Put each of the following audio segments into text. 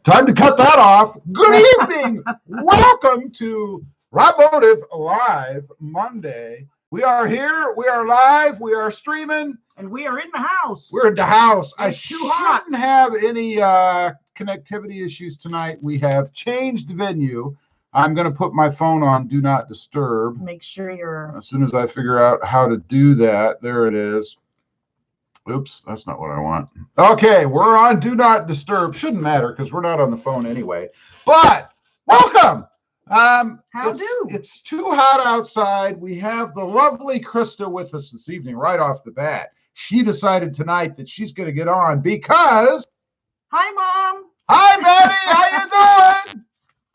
Time to cut that off. Good evening. Welcome to RobMotive Live Monday. We are here. We are live. We are streaming. And we are in the house. We're in the house. It's I shouldn't have any connectivity issues tonight. We have changed venue. I'm going to put my phone on Do Not Disturb. Make sure you're... As soon as I figure out how to do that, there it is. Oops, that's not what I want. Okay, we're on Do Not Disturb. Shouldn't matter because we're not on the phone anyway. But welcome. It's too hot outside. We have the lovely Krista with us this evening right off the bat. She decided tonight that she's going to get on because... Hi, Mom. Hi, Betty. How you doing?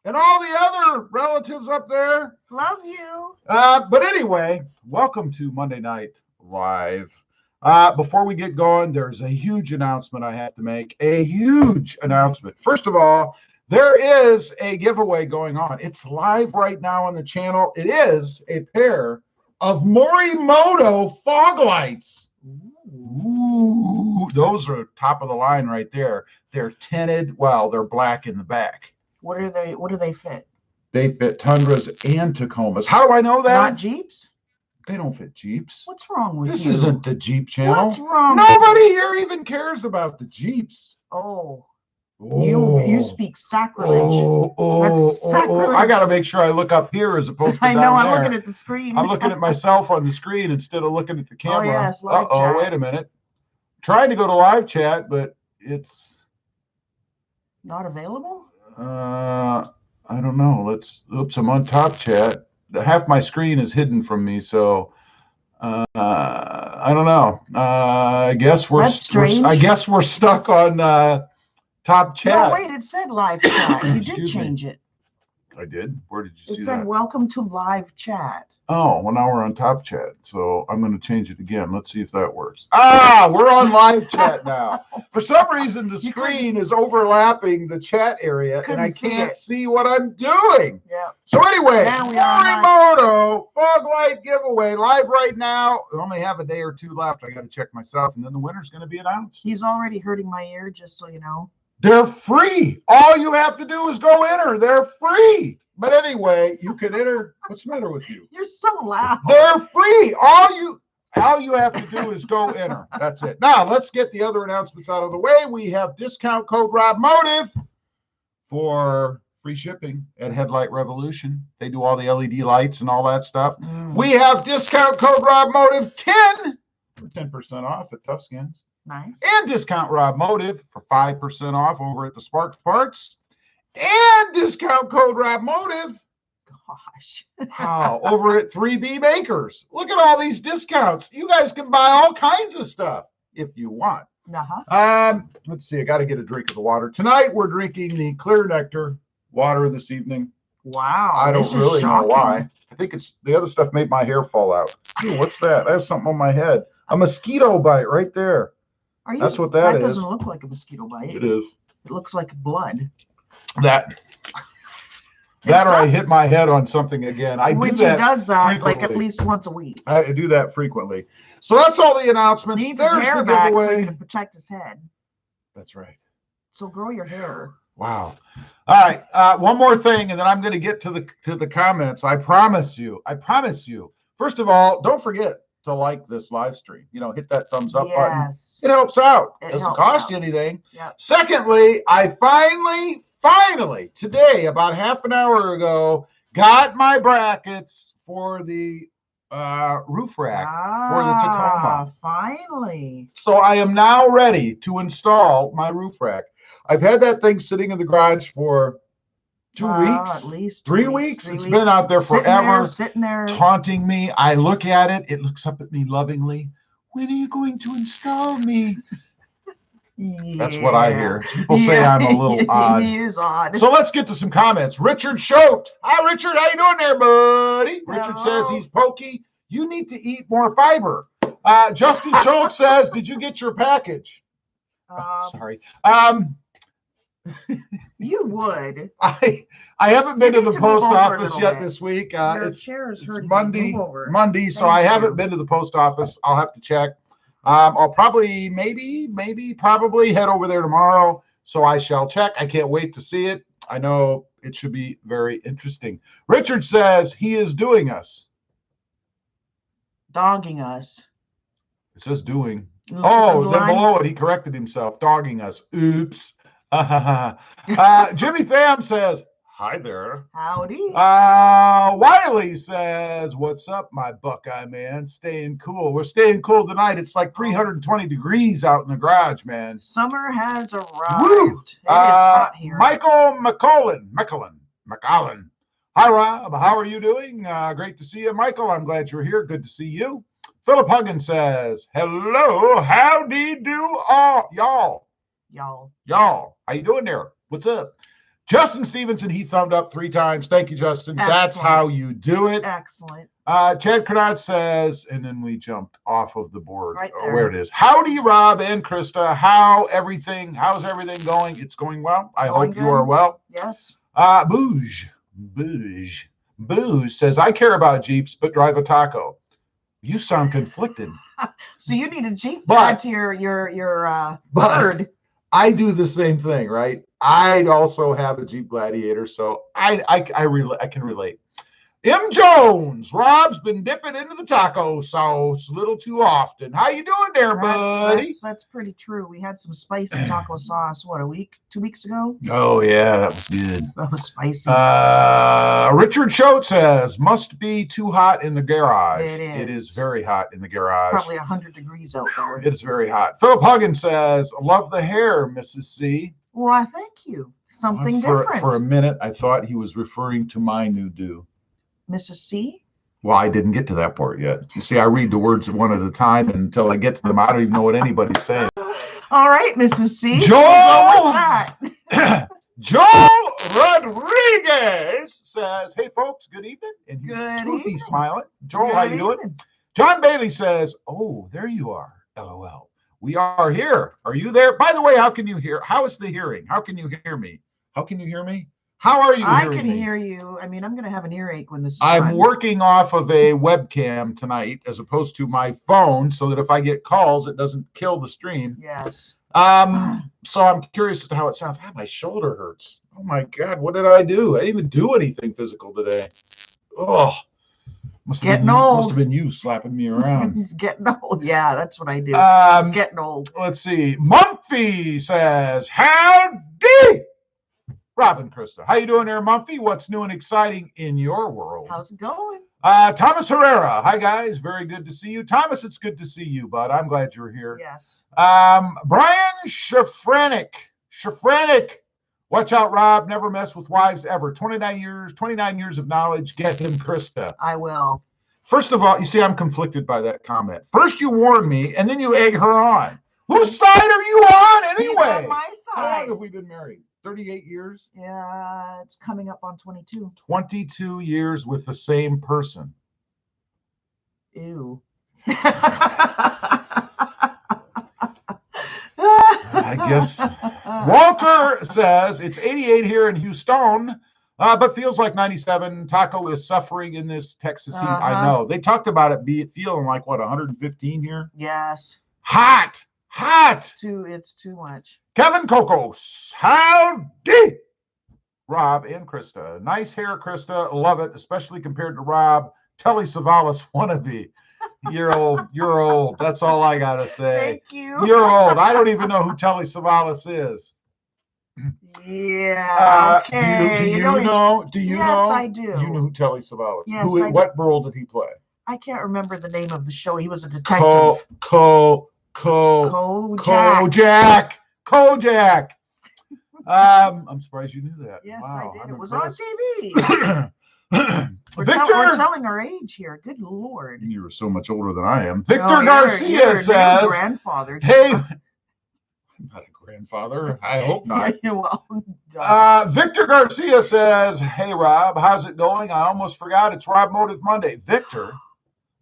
And all the other relatives up there. Love you. But anyway, welcome to Monday Night Live. Before we get going, there's a huge announcement I have to make. A huge announcement. First of all, there is a giveaway going on. It's live right now on the channel. It is a pair of Morimoto fog lights. Ooh, those are top of the line right there. They're tinted. Well, they're black in the back. What do they fit? They fit Tundras and Tacomas. How do I know that? Not Jeeps? They don't fit Jeeps. What's wrong with This you? isn't the Jeep channel. What's wrong? Nobody here even cares about the Jeeps. Oh. Oh. You speak sacrilege. That's sacrilege. I got to make sure I look up here as opposed to I know, down I'm there. looking at the screen. I'm looking at myself on the screen instead of looking at the camera. Oh, yes, live Uh-oh, chat. wait a minute. Trying to go to live chat, but it's... Not available? I don't know. Oops, I'm on top chat. Half my screen is hidden from me, so I don't know. I guess we're stuck on top chat. No, wait, it said live chat. You did change it. I did? Where did you see that? It said welcome to live chat. Oh, well, now we're on top chat, so I'm going to change it again. Let's see if that works. We're on live chat now. For some reason, the screen is overlapping the chat area, and I can't see what I'm doing. Yeah. So anyway, Morimoto fog light giveaway live right now. I only have a day or two left. I got to check myself, and then the winner's going to be announced. He's already hurting my ear, just so you know. They're free. All you have to do is go enter. They're free. But anyway, you can enter. What's the matter with you? You're so loud. They're free. All you have to do is go enter. That's it. Now, let's get the other announcements out of the way. We have discount code RobMotive for free shipping at Headlight Revolution. They do all the LED lights and all that stuff. We have discount code RobMotive 10 for 10% off at Tuscans. Nice. And discount RobMotive for 5% off over at the Sparks Parts. And discount code RobMotive. Gosh. Wow, over at 3B Makers. Look at all these discounts. You guys can buy all kinds of stuff if you want. Let's see. I got to get a drink of the water. Tonight, we're drinking the Clear Nectar water this evening. Wow. I don't really know why. I think it's the other stuff made my hair fall out. Ooh, what's that? I have something on my head. A mosquito bite right there. That's what that is. That doesn't look like a mosquito bite. It is. It looks like blood. That or I hit my head on something again. Which he does that like at least once a week. I do that frequently. So that's all the announcements. Needs his hair back so he can protect his head. That's right. So grow your hair. Wow. All right. One more thing, and then I'm going to get to the comments. I promise you. First of all, don't forget to like this live stream. Hit that thumbs up button. It helps out. It doesn't cost you anything. Yep. Secondly, I finally, today, about half an hour ago, got my brackets for the roof rack for the Tacoma. Finally. So I am now ready to install my roof rack. I've had that thing sitting in the garage for 2 weeks, at least 3 weeks. It's been out there forever, sitting there, taunting me. I look at it. It looks up at me lovingly. When are you going to install me? Yeah. That's what I hear. People say I'm a little odd. He is odd. So let's get to some comments. Richard Schote. Hi, Richard. How you doing there, buddy? Richard says he's pokey. You need to eat more fiber. Justin Schultz says, did you get your package? Sorry. You would. I haven't been to the post office yet this week. It's Monday, so I haven't been to the post office. I'll have to check. I'll probably head over there tomorrow so I shall check. I can't wait to see it. I know it should be very interesting. Richard says he is doing us. Dogging us. It says doing. Look Oh, at the then line. below it, he corrected himself. Dogging us. Oops. Jimmy Pham says, hi there. Howdy. Wiley says, what's up, my Buckeye man? Staying cool. We're staying cool tonight. It's like 320 degrees out in the garage, man. Summer has arrived. Woo! It is hot here. Michael McCullen. Hi, Rob. How are you doing? Great to see you, Michael. I'm glad you're here. Good to see you. Philip Huggins says, hello. Howdy do all y'all. Y'all. How you doing there? What's up? Justin Stevenson, he thumbed up 3 times. Thank you, Justin. Excellent. That's how you do it. Excellent. Chad Cronat says, and then we jumped off of the board. Right there. Where it is. Howdy, Rob and Krista. How's everything going? It's going well. I hope you are well. Yes. Booge says, I care about Jeeps, but drive a Taco. You sound conflicted. So you need a Jeep But- tied to your bird. I do the same thing, right? I also have a Jeep Gladiator, so I can relate. M. Jones, Rob's been dipping into the taco sauce a little too often. How you doing there, buddy? That's pretty true. We had some spicy taco sauce, 2 weeks ago? Oh, yeah, that was good. That was spicy. Richard Schultz says, must be too hot in the garage. It is. It is very hot in the garage. Probably 100 degrees out there. It is very hot. Philip Huggins says, love the hair, Mrs. C. Why, thank you. Something different. For a minute, I thought he was referring to my new do. Mrs. C? Well, I didn't get to that part yet. You see, I read the words one at a time, and until I get to them, I don't even know what anybody's saying. All right, Mrs. C. Joel! We'll go with that. Joel Rodriguez says, hey, folks, good evening. And he's Good toothy evening. smiling. Joel, Good how you doing? evening. John Bailey says, oh, there you are. LOL. We are here. Are you there? By the way, how can you hear? How is the hearing? How can you hear me? How can you hear me? How are you hearing me? I can hear you. I mean, I'm going to have an earache when this is I'm done. working off of a webcam tonight as opposed to my phone so that if I get calls, it doesn't kill the stream. Yes. So I'm curious as to how it sounds. My shoulder hurts. Oh my God, what did I do? I didn't even do anything physical today. Oh, must have been you slapping me around. It's getting old. Yeah, that's what I do. It's getting old. Let's see. Mumphy says, howdy, Robin Krista. How you doing there, Mumphy? What's new and exciting in your world? How's it going? Thomas Herrera. Hi, guys. Very good to see you. Thomas, it's good to see you, bud. I'm glad you're here. Yes. Brian Shafranik. Watch out, Rob. Never mess with wives ever. 29 years of knowledge. Get him, Krista. I will. First of all, you see, I'm conflicted by that comment. First, you warn me, and then you egg her on. Whose side are you on anyway? He's on my How long side. have we been married? 38 years? Yeah, it's coming up on 22. 22 years with the same person. Ew. I guess. Walter says it's 88 here in Houston, but feels like 97. Taco is suffering in this Texas heat. I know. They talked about it feeling like, 115 here? Yes. Hot. It's too much. Kevin Cocos. Howdy, Rob and Krista. Nice hair, Krista. Love it, especially compared to Rob. Telly Savalas wannabe. You're old. That's all I gotta say. Thank you. You're old. I don't even know who Telly Savalas is. Yeah. Okay. Do you know? Yes, I do. You know who Telly Savalas? Yes, I do. What role did he play? I can't remember the name of the show. He was a detective. Kojak. I'm surprised you knew that. Yes, Wow, I did. I'm It was impressed. on TV. We're telling our age here. Good Lord. You were so much older than I am. Victor Oh, Garcia you're says, grandfather. hey, I'm not a grandfather. I hope not. Well, Victor Garcia says, hey, Rob, how's it going? I almost forgot. It's RobMotive Monday. Victor,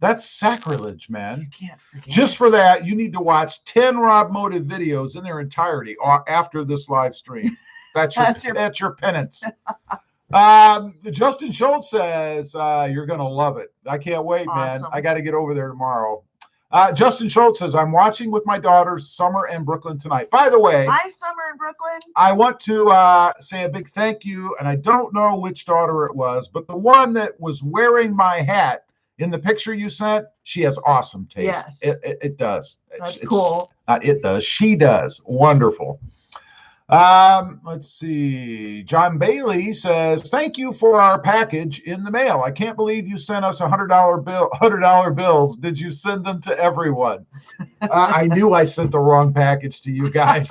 that's sacrilege, man. you can't forget. Just for that, you need to watch 10 RobMotive videos in their entirety after this live stream. That's your penance. Justin Schultz says, you're going to love it. I can't wait, man. Awesome. I got to get over there tomorrow. Justin Schultz says, I'm watching with my daughters, Summer and Brooklyn, tonight. By the way, hi, Summer and Brooklyn. I want to say a big thank you, and I don't know which daughter it was, but the one that was wearing my hat in the picture you sent, she has awesome taste. Yes. It does. That's cool. Not it does. She does. Wonderful. Let's see. John Bailey says, thank you for our package in the mail. I can't believe you sent us $100 bills. Did you send them to everyone? I knew I sent the wrong package to you guys.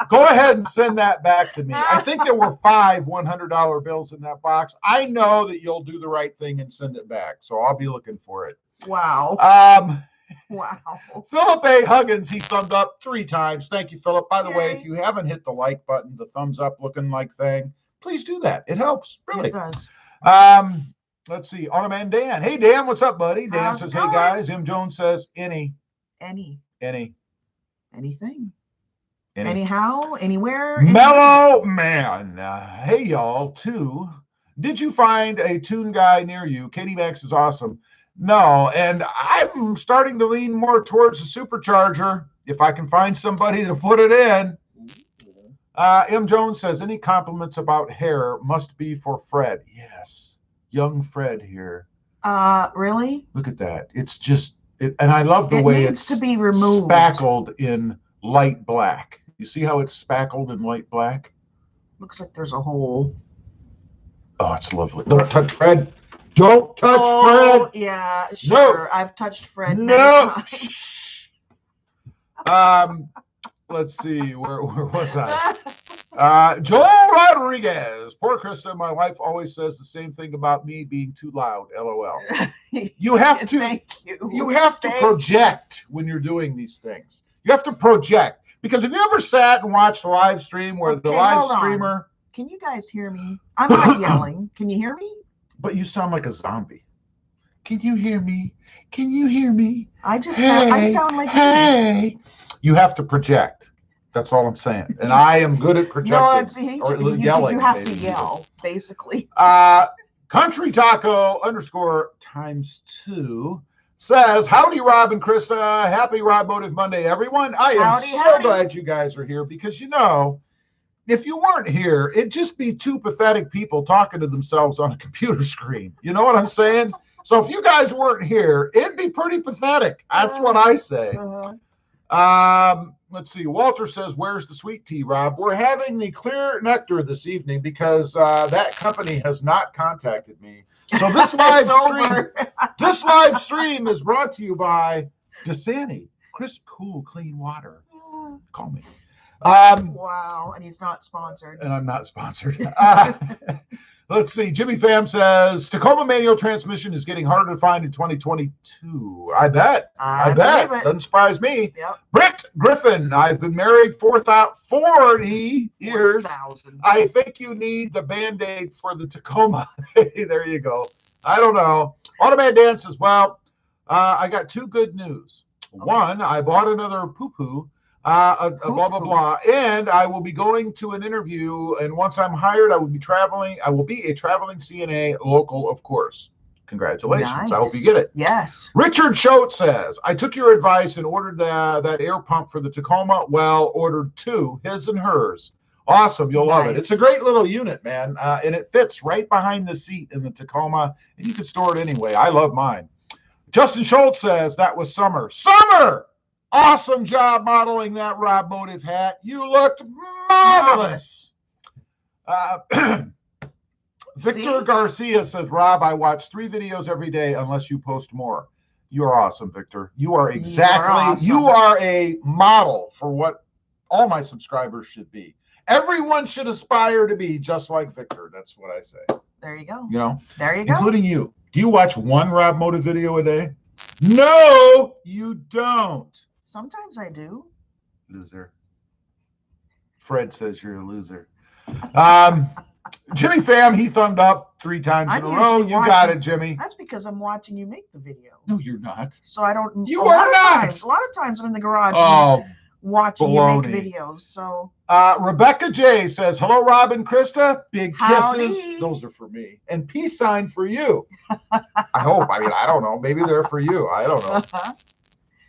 Go ahead and send that back to me. I think there were 5 $100 bills in that box. I know that you'll do the right thing and send it back, so I'll be looking for it. Wow. Wow. Philip A. Huggins, he thumbed up 3 times. Thank you, Philip. By the way, if you haven't hit the like button, the thumbs up looking like thing, please do that. It helps, really. It does. Let's see. Automan Dan. Hey, Dan, what's up, buddy? Dan How's says, it hey, going? guys. M. Jones says, Anything. Anyhow, anywhere. Mellow Man. Hey, y'all, too. Did you find a tune guy near you? Katie Max is awesome. No, and I'm starting to lean more towards the supercharger if I can find somebody to put it in. M. Jones says, any compliments about hair must be for Fred. Yes, young Fred here. Really? Look at that. It's just, and I love the way it's to be removed. Spackled in light black. You see how it's spackled in light black? Looks like there's a hole. Oh, it's lovely. Don't touch Fred. Don't touch Fred. Yeah, sure. No. I've touched Fred. No. Let's see. Where was I? Joel Rodriguez. Poor Krista. My wife always says the same thing about me being too loud. LOL. You have to. Thank you. You have to project when you're doing these things. You have to project, because have you ever sat and watched a live stream where the live streamer? Can you guys hear me? I'm not yelling. Can you hear me? But you sound like a zombie. Can you hear me? Can you hear me? I sound like hey. You have to project. That's all I'm saying. And I am good at projecting. No, yelling. You have to yell, basically. Country Taco _2 says, howdy, Rob and Krista. Happy RobMotive Monday, everyone. I am so glad you guys are here, because, you know, if you weren't here, it'd just be 2 pathetic people talking to themselves on a computer screen. You know what I'm saying? So if you guys weren't here, it'd be pretty pathetic. That's what I say. Let's see. Walter says, where's the sweet tea, Rob? We're having the clear nectar this evening because that company has not contacted me. So this live stream is brought to you by Dasani. Crisp, cool, clean water. Call me. Wow, and he's not sponsored. And I'm not sponsored. Let's see. Jimmy Pham says, Tacoma manual transmission is getting harder to find in 2022. I bet. I bet. Doesn't surprise me. Yep. Britt Griffin, I've been married 40 years. 4,000. I think you need the Band-Aid for the Tacoma. Hey, there you go. I don't know. Automan Dan says, well, I got 2 good news. Okay. One, I bought another poo-poo. Blah, blah, blah. And I will be going to an interview. And once I'm hired, I will be traveling. I will be a traveling CNA local, of course. Congratulations. Nice. I hope you get it. Yes. Richard Schultz says, I took your advice and ordered that air pump for the Tacoma. Well, ordered 2, his and hers. Awesome. You'll love it. It's a great little unit, man. And it fits right behind the seat in the Tacoma. And you can store it anyway. I love mine. Justin Schultz says, that was Summer. Summer! Awesome job modeling that RobMotive hat. You looked marvelous. Victor Garcia says, Rob, I watch 3 videos every day unless you post more. You are awesome, Victor. You are exactly, you are a model for what all my subscribers should be. Everyone should aspire to be just like Victor. That's what I say. There you go. You know? There you go. Including you. Do you watch 1 RobMotive video a day? No, you don't. Sometimes I do. Loser. Fred says you're a loser. Jimmy Pham, he thumbed up 3 times in a row. You got it, Jimmy. That's because I'm watching you make the video. No, you're not. So I don't. You are not. A lot of times I'm in the garage watching you make videos. So. Rebecca J says, hello, Rob and Krista. Big kisses. Howdy. Those are for me. And peace sign for you. I hope. I mean, I don't know. Maybe they're for you. I don't know.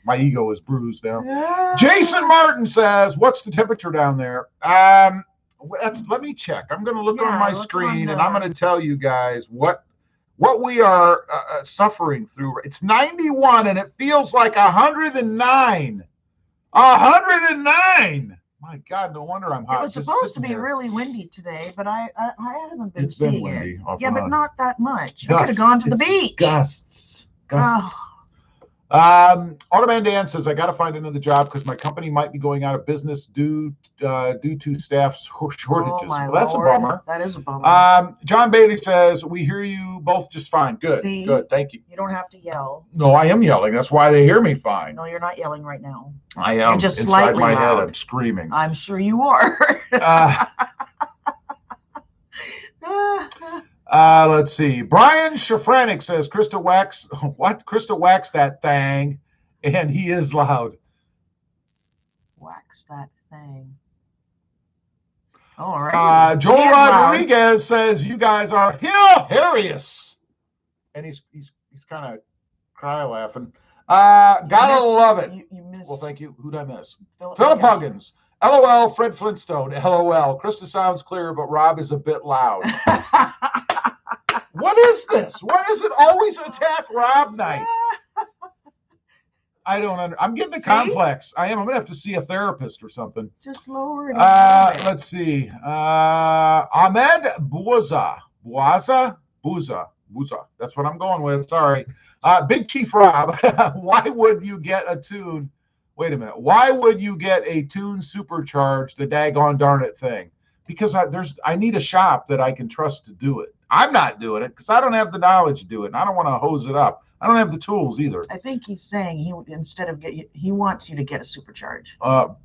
My ego is bruised now. Yeah. Jason Martin says, "What's the temperature down there?" Let me check. I'm going to look on my screen, and I'm going to tell you guys what we are suffering through. It's 91, and it feels like 109. 109. My God, no wonder I'm hot. It was supposed to be really windy today, but I haven't been seeing it. Yeah, but not that much. I could have gone to the beach. Gusts. Automan Dan says, "I got to find another job because my company might be going out of business due to staff shortages." Well, that's Lord. A bummer. That is a bummer. John Bailey says, "We hear you both just fine." Good. See? Good. Thank you. You don't have to yell. No, I am yelling. That's why they hear me fine. No, you're not yelling right now. I am. You're just inside my loud. head. I'm screaming. I'm sure you are. Let's see. Brian Shafranik says, "Krista wax what? Krista wax that thing, and he is loud." Wax that thing. All right. Joel Rodriguez says, "You guys are hilarious," and he's kind of cry laughing. Gotta love it. You missed. Well, thank you. Who'd I miss? Philip Huggins. LOL. Fred Flintstone. LOL. Krista sounds clear, but Rob is a bit loud. What is this? Why does it always attack Rob night? I don't I'm getting a complex. I am. I'm going to have to see a therapist or something. Just lower it. Let's see. Ahmed Bouza. That's what I'm going with. Sorry. Big Chief Rob. Why would you get a tune? Wait a minute. Why would you get a tune supercharged, the daggone darn it thing? Because I need a shop that I can trust to do it. I'm not doing it because I don't have the knowledge to do it, and I don't want to hose it up. I don't have the tools either. I think he's saying he wants you to get a supercharge.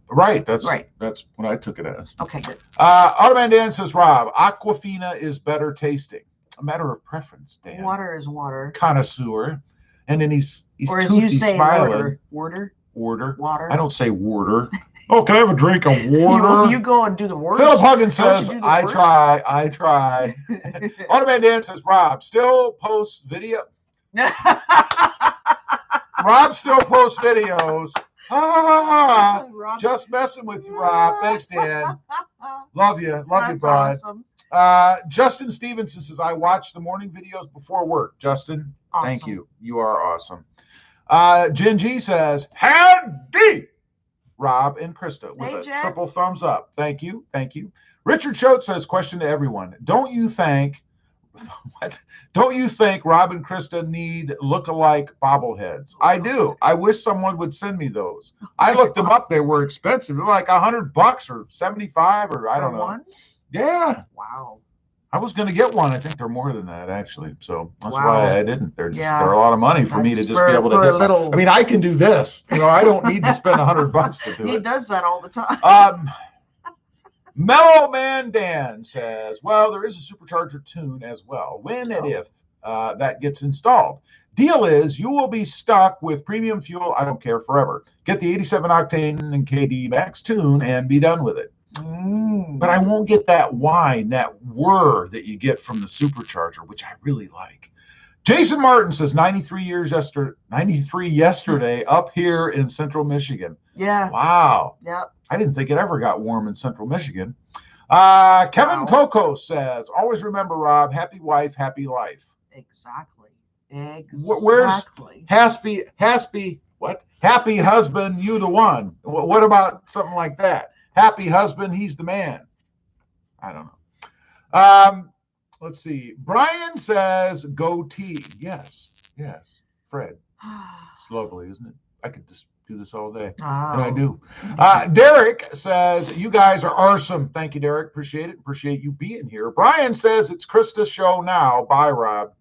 Right. That's what I took it as. Okay, good. Automan Dan says, "Rob, Aquafina is better tasting. A matter of preference, Dan. Water is water. Connoisseur." And then he's or as toothy, you say, smiling. Water. Water. I don't say water. Oh, can I have a drink of water? You go and do the work. Philip Huggins says, I try. Automan Dan says, "Rob still posts video." Rob still posts videos. Just messing with you, Rob. Thanks, Dan. Love you, bud. Awesome. Justin Stevenson says, "I watch the morning videos before work." Justin, awesome. Thank you. You are awesome. Jen G says, "Howdy, Rob and Krista," with a triple thumbs up. Thank you. Richard Choate says, "Question to everyone. Don't you think Rob and Krista need look-alike bobbleheads?" I do. I wish someone would send me those. I looked them up. They were expensive. They're like $100 or $75 or I don't know. One? Yeah. Wow. I was going to get one. I think they're more than that, actually. So that's why I didn't. They're a lot of money for me to just be able to hit that. I mean, I can do this. I don't need to spend $100 to do it. He does that all the time. Mellow Man Dan says, "Well, there is a supercharger tune as well. When and if that gets installed. Deal is you will be stuck with premium fuel. I don't care forever. Get the 87 octane and KD max tune and be done with it." But I won't get that whine, that whir that you get from the supercharger, which I really like. Jason Martin says 93 yesterday up here in central Michigan. Yeah. Wow. Yep. I didn't think it ever got warm in central Michigan. Kevin Coco says, "Always remember, Rob, happy wife, happy life." Exactly. Where's happy husband, you the one? What about something like that? Happy husband, he's the man. I don't know. Let's see. Brian says, "Goatee." Yes. Fred. It's lovely, isn't it? I could just do this all day. And I do. Derek says, "You guys are awesome." Thank you, Derek. Appreciate it. Appreciate you being here. Brian says, "It's Krista's show now." Bye, Rob.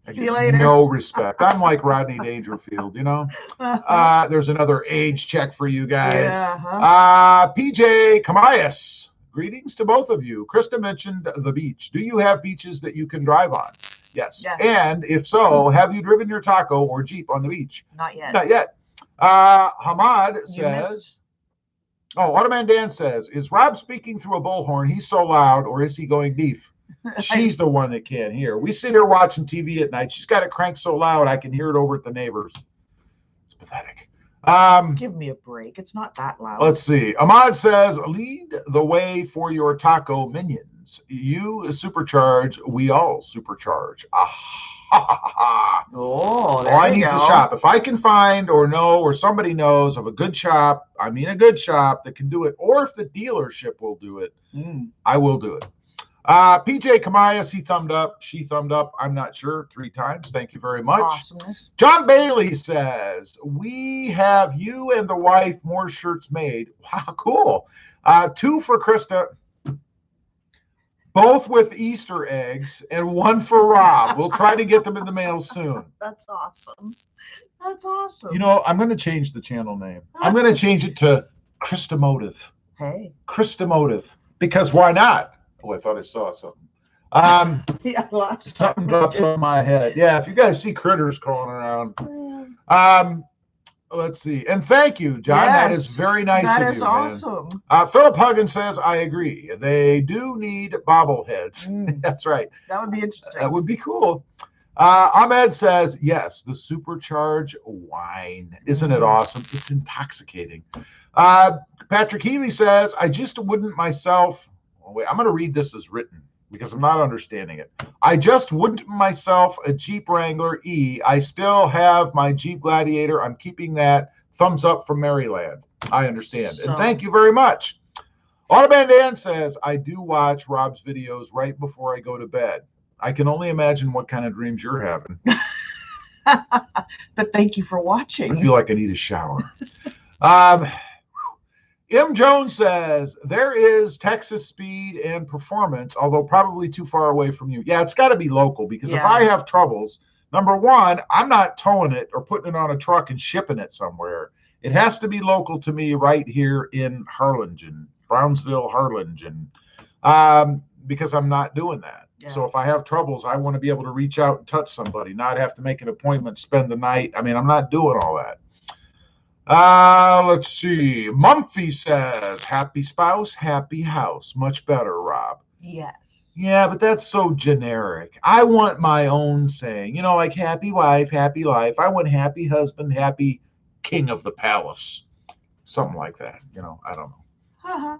See you later. No respect. I'm like Rodney Dangerfield, There's another age check for you guys. Yeah, PJ Kamayas. Greetings to both of you. Krista mentioned the beach. Do you have beaches that you can drive on? Yes. And if so, have you driven your taco or Jeep on the beach? Not yet. Not yet. Hamad says, Automan Dan says, "Is Rob speaking through a bullhorn? He's so loud, or is he going deaf?" She's the one that can't hear. We sit here watching TV at night. She's got it cranked so loud I can hear it over at the neighbors. It's pathetic. Give me a break. It's not that loud. Let's see. Ahmad says, lead the way for your taco minions. You supercharge, we all supercharge. Oh, there I need to shop. If I can find or know or somebody knows of a good shop, I mean a good shop that can do it, or if the dealership will do it, I will do it. PJ Kamayas, he thumbed up. She thumbed up. I'm not sure. 3 times. Thank you very much. Awesomeness. John Bailey says, we have you and the wife more shirts made. Wow, cool. 2 for Krista, both with Easter eggs, and 1 for Rob. We'll try to get them in the mail soon. That's awesome. That's awesome. You know, I'm going to change the channel name. I'm going to change it to Christomotive. Hey. Christomotive. Because why not? Oh, I thought I saw something. Yeah, something drops on my head. Yeah, if you guys see critters crawling around. Let's see. And thank you, John. Yes, that is very nice of you. That is awesome. Philip Huggins says, I agree. They do need bobbleheads. That's right. That would be interesting. That would be cool. Ahmed says, yes, the supercharged wine. Isn't it awesome? It's intoxicating. Patrick Healy says, I just wouldn't myself. Wait, I'm going to read this as written because I'm not understanding it. I just wouldn't myself a Jeep Wrangler E. I still have my Jeep Gladiator. I'm keeping that. Thumbs up from Maryland. I understand. And thank you very much. Automan Dan says, I do watch Rob's videos right before I go to bed. I can only imagine what kind of dreams you're having. But thank you for watching. I feel like I need a shower. M. Jones says, there is Texas Speed and Performance, although probably too far away from you. Yeah, it's got to be local because if I have troubles, number one, I'm not towing it or putting it on a truck and shipping it somewhere. It has to be local to me right here in Harlingen, Brownsville, Harlingen, because I'm not doing that. Yeah. So if I have troubles, I want to be able to reach out and touch somebody, not have to make an appointment, spend the night. I mean, I'm not doing all that. Let's see. Mumphy says, happy spouse, happy house. Much better, Rob. Yes. Yeah, but that's so generic. I want my own saying, you know, like happy wife, happy life. I want happy husband, happy king of the palace. Something like that. You know, I don't know.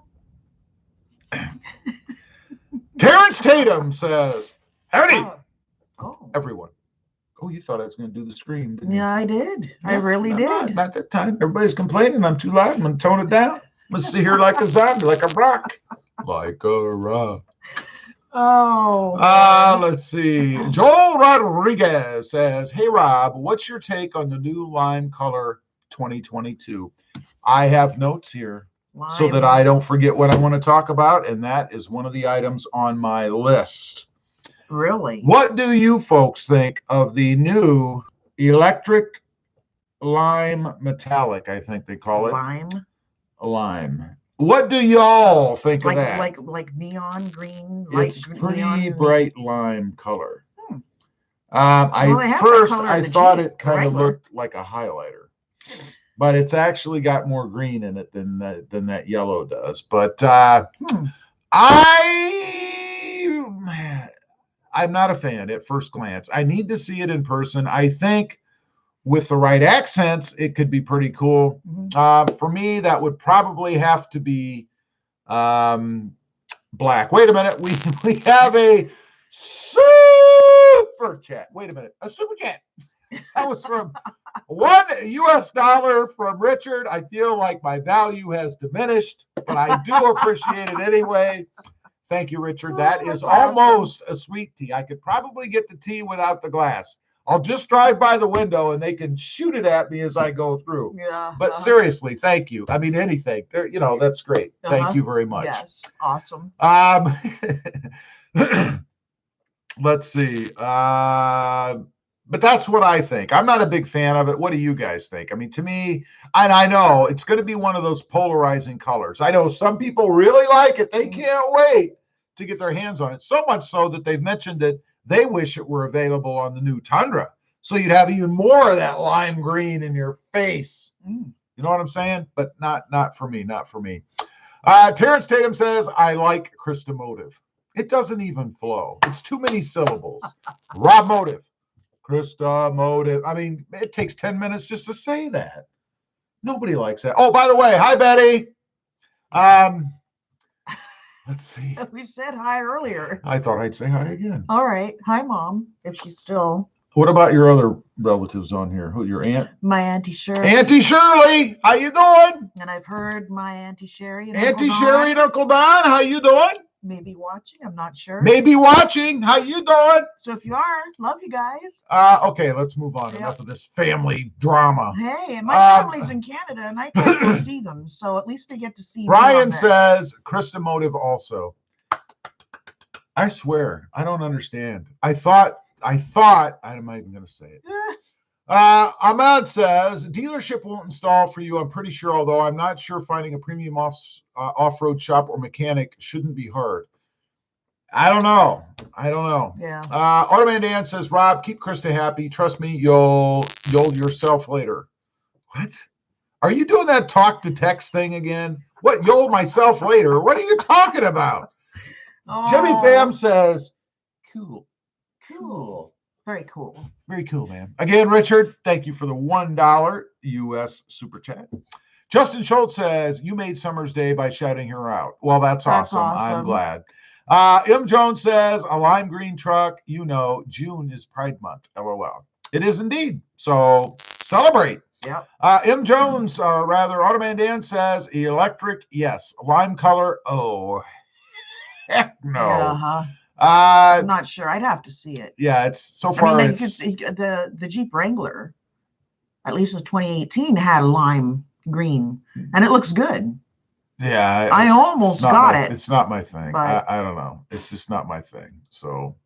Terrence Tatum says, howdy, everyone. Oh, you thought I was going to do the scream, didn't you? Yeah, I did. Yeah, I really did. Not that time. Everybody's complaining I'm too loud. I'm going to tone it down. Let's sit here like a zombie, like a rock. Like a rock. Oh. Let's see. Joel Rodriguez says, hey, Rob, what's your take on the new lime color 2022? I have notes here so that I don't forget what I want to talk about, and that is one of the items on my list. Really? What do you folks think of the new electric lime metallic, I think they call it? Lime. What do y'all think of that? Like neon green? It's pretty bright lime color. I thought it kind of looked like a highlighter. But it's actually got more green in it than that yellow does. But I'm not a fan at first glance. I need to see it in person. I think with the right accents, it could be pretty cool. For me, that would probably have to be black. Wait a minute. We have a super chat. Wait a minute. A super chat. That was from $1 US from Richard. I feel like my value has diminished, but I do appreciate it anyway. Thank you, Richard. That is almost a sweet tea. I could probably get the tea without the glass. I'll just drive by the window and they can shoot it at me as I go through. Yeah. But seriously, thank you. I mean, anything. You know, that's great. Thank you very much. Yes. Awesome. Let's see. But that's what I think. I'm not a big fan of it. What do you guys think? I mean, to me, and I know it's going to be one of those polarizing colors. I know some people really like it. They can't wait to get their hands on it. So much so that they've mentioned that they wish it were available on the new Tundra. So you'd have even more of that lime green in your face. You know what I'm saying? But not for me. Not for me. Terrence Tatum says, I like Christomotive. It doesn't even flow. It's too many syllables. RobMotive. Krista Motive. I mean, it takes 10 minutes just to say that. Nobody likes that. Oh, by the way, hi, Betty. Let's see. We said hi earlier. I thought I'd say hi again. All right. Hi, Mom, if she's still. What about your other relatives on here? Who, your aunt? My Auntie Shirley. Auntie Shirley, how you doing? And I've heard my Auntie Sherry and Auntie Sherry and Uncle Don, how you doing? Maybe watching, I'm not sure. Maybe watching, how you doing? So if you are, love you guys. Okay, let's move on. Enough of this family drama. Hey, my family's in Canada, and I can't go see them, so at least they get to see. Brian says, Krista Motive also. I swear, I don't understand. I thought, I'm not even going to say it. Ahmad says, dealership won't install for you, I'm pretty sure, although I'm not sure finding a premium off-road shop or mechanic shouldn't be hard. I don't know. Yeah. Automan Dan says, Rob, keep Krista happy. Trust me, you'll yourself later. What? Are you doing that talk to text thing again? What, you'll myself later? What are you talking about? Oh. Jimmy Pham says, cool. Very cool. Very cool, man. Again, Richard, thank you for the $1 U.S. Super Chat. Justin Schultz says, you made Summer's day by shouting her out. Well, that's awesome. I'm glad. M. Jones says, a lime green truck. You know, June is Pride Month. LOL. It is indeed. So celebrate. Yep. M. Jones, Automan Dan says, electric, yes. Lime color, oh, heck no. Uh-huh. I'm not sure. I'd have to see it. Yeah, it's so far. I mean, the Jeep Wrangler, at least in 2018, had a lime green, and it looks good. Yeah, I almost got it. It's not my thing. But I don't know. It's just not my thing. So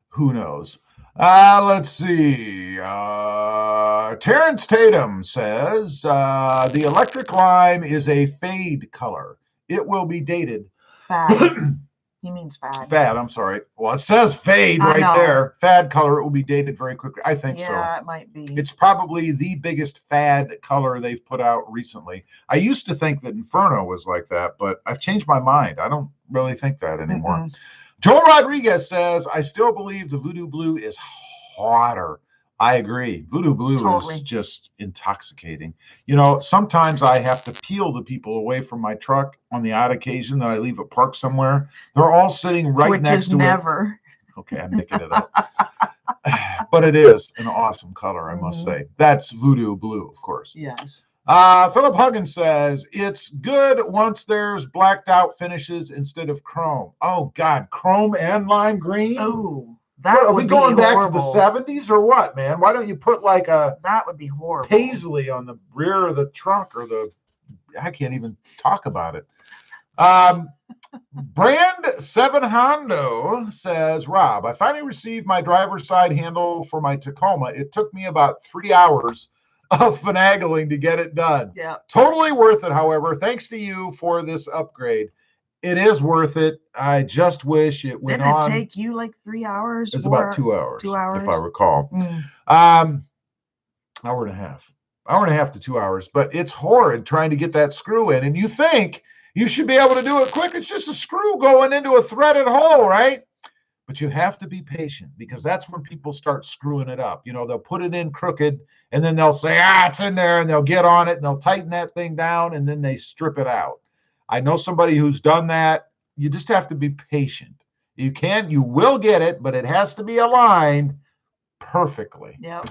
who knows? Let's see. Terrence Tatum says the electric lime is a fade color. It will be dated. Fad. He means fad. Fad, I'm sorry. Well, it says fade right there. Fad color. It will be dated very quickly. I think so. Yeah, it might be. It's probably the biggest fad color they've put out recently. I used to think that Inferno was like that, but I've changed my mind. I don't really think that anymore. Joel Rodriguez says, I still believe the Voodoo Blue is hotter. I agree. Voodoo Blue is just intoxicating. You know, sometimes I have to peel the people away from my truck on the odd occasion that I leave it parked somewhere. They're all sitting right next to never. it. Okay, I'm making it up. But it is an awesome color, I must say. That's Voodoo Blue, of course. Yes. Philip Huggins says, it's good once there's blacked out finishes instead of chrome. Oh, God, chrome and lime green? Oh. Are we going back to the 70s or what, man? Why don't you put like that would be horrible paisley on the rear of the trunk or I can't even talk about it. Brand 7 Hondo says, Rob, I finally received my driver's side handle for my Tacoma. It took me about 3 hours of finagling to get it done. Yeah. Totally worth it, however. Thanks to you for this upgrade. It is worth it. I just wish it went on. Didn't it take you like 3 hours? It's about 2 hours. 2 hours, if I recall. Hour and a half to 2 hours. But it's horrid trying to get that screw in. And you think you should be able to do it quick. It's just a screw going into a threaded hole, right? But you have to be patient because that's when people start screwing it up. You know, they'll put it in crooked and then they'll say, it's in there, and they'll get on it and they'll tighten that thing down and then they strip it out. I know somebody who's done that. You just have to be patient. You will get it, but it has to be aligned perfectly. Yep.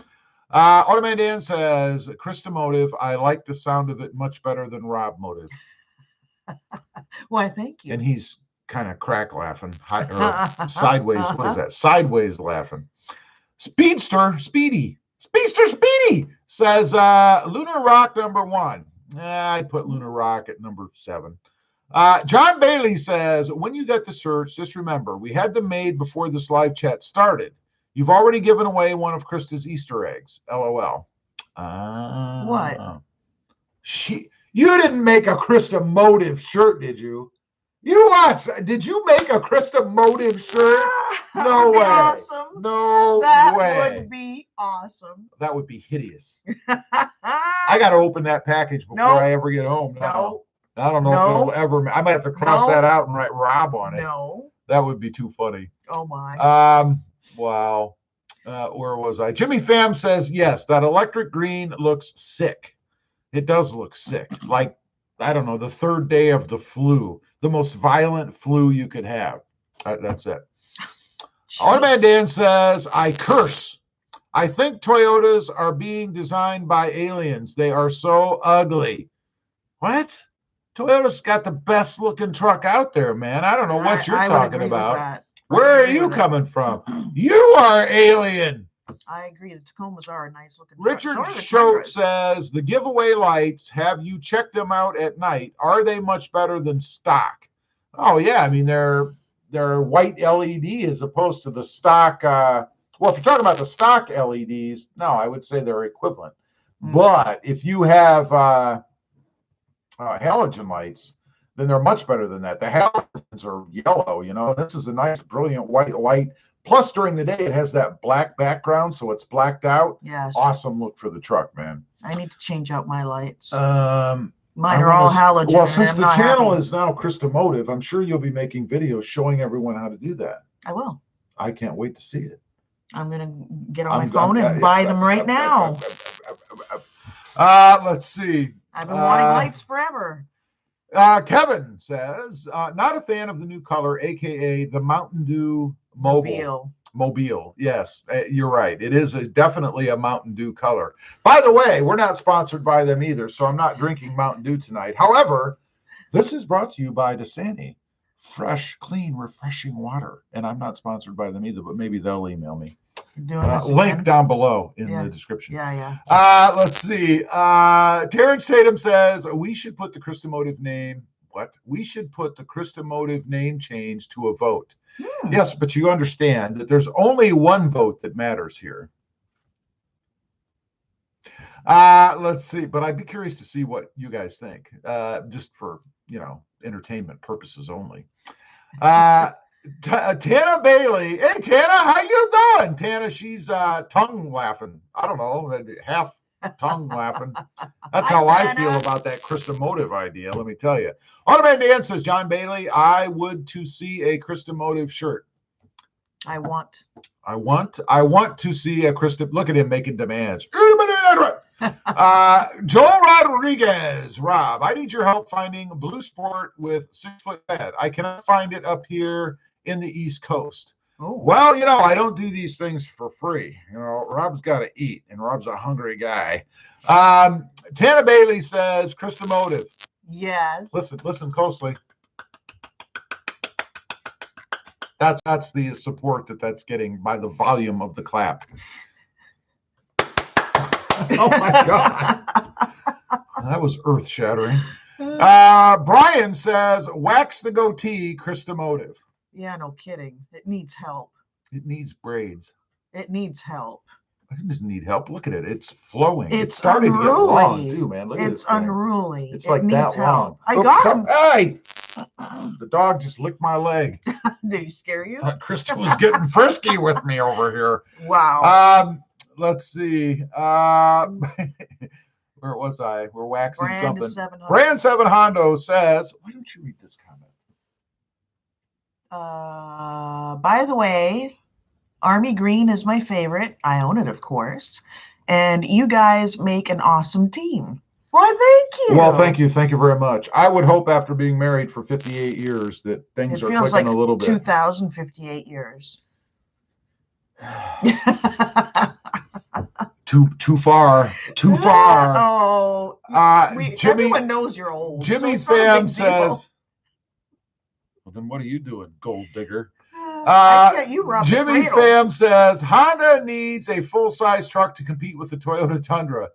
Automan Dan says, Krista Motive, I like the sound of it much better than RobMotive. Why, thank you. And he's kind of crack laughing, or sideways. What is that? Sideways laughing. Speedster Speedy says, Lunar Rock #1. I put Lunar Rock at number 7. John Bailey says, when you get the shirts, just remember, we had them made before this live chat started. You've already given away one of Krista's Easter eggs. LOL. What? You didn't make a Krista Motive shirt, did you? Did you make a Krista Motive shirt? No way. Awesome. No way. That would be awesome. That would be hideous. I got to open that package before I ever get home. No. I don't know if it'll ever. I might have to cross that out and write Rob on it. No. That would be too funny. Oh my. Wow. Where was I? Jimmy Pham says, yes, that electric green looks sick. It does look sick. Like, I don't know, the third day of the flu, the most violent flu you could have. That's it. Automan Dan says, I curse. I think Toyotas are being designed by aliens. They are so ugly. What? Toyota's got the best looking truck out there, man. I don't know what you're talking about. Where are you coming from? You are alien. I agree. The Tacomas are a nice looking truck. Richard Schultz says, the giveaway lights, have you checked them out at night? Are they much better than stock? Oh, yeah. I mean, they're white LED as opposed to the stock. Well, if you're talking about the stock LEDs, no, I would say they're equivalent. But if you have halogen lights, then they're much better than that. The halogens are yellow, you know. This is a nice, brilliant white light. Plus, during the day, it has that black background, so it's blacked out. Yes. Awesome look for the truck, man. I need to change out my lights. Mine are all halogen. Well, since the channel is now Christomotive, I'm sure you'll be making videos showing everyone how to do that. I will. I can't wait to see it. I'm going to get on my phone and buy them right now. Let's see. I've been wanting lights forever. Kevin says, not a fan of the new color, aka the Mountain Dew Mobile. Yes, you're right. It is definitely a Mountain Dew color. By the way, we're not sponsored by them either, so I'm not drinking Mountain Dew tonight. However, this is brought to you by Dasani. Fresh, clean, refreshing water. And I'm not sponsored by them either, but maybe they'll email me. Link down below in the description. Yeah. Let's see. Terrence Tatum says we should put the Christomotive name. What? We should put the Christomotive name change to a vote. Yes, but you understand that there's only one vote that matters here. Let's see. But I'd be curious to see what you guys think. Just for, entertainment purposes only. Tana Bailey. Hey, Tana, how you doing? Tana, she's tongue laughing. I don't know, half tongue laughing. That's how I feel about that Christomotive idea, let me tell you. Automan Dan says, John Bailey, I would to see a Christomotive shirt. I want to see a Christomotive. Look at him making demands. Joel Rodriguez, Rob, I need your help finding Blue Sport with 6-foot bed. I cannot find it up here in the East Coast. Oh. Well, I don't do these things for free. Rob's got to eat, and Rob's a hungry guy. Tana Bailey says, Christomotive. Yes. Listen closely. That's the support that's getting by the volume of the clap. Oh my God. That was earth-shattering. Brian says, wax the goatee, Christomotive. Yeah, no kidding. It needs help. It needs braids. It needs help. It doesn't need help. Look at it. It's flowing. It's starting unruly. To get long, too, man. Look at it's unruly. It's like that long. I got him. Hey! The dog just licked my leg. Did he scare you? Krista was getting frisky with me over here. Wow. Let's see. Where was I? We're waxing something. Brand 7 Hondo says, why don't you read this comment? By the way, Army Green is my favorite. I own it, of course. And you guys make an awesome team. Why, thank you. Well, thank you. Thank you very much. I would hope after being married for 58 years that things are clicking like a little bit. 2,058 years. Too far. Oh, everyone knows you're old. Jimmy Pham says, well, then what are you doing, gold digger? Jimmy Pham says, Honda needs a full-size truck to compete with the Toyota Tundra.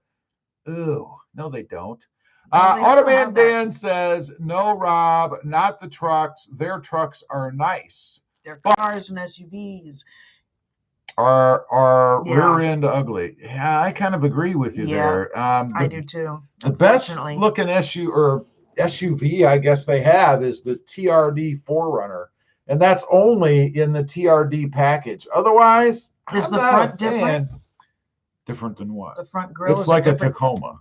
Ooh, no, they don't. Automan Dan says, no, Rob, not the trucks. Their trucks are nice. Their cars and SUVs are rear end ugly. Yeah, I kind of agree with you there. I do too. The best looking SUV, I guess they have, is the TRD 4Runner, and that's only in the TRD package. Otherwise, is the front different? Different than what? The front grille. It's like a Tacoma,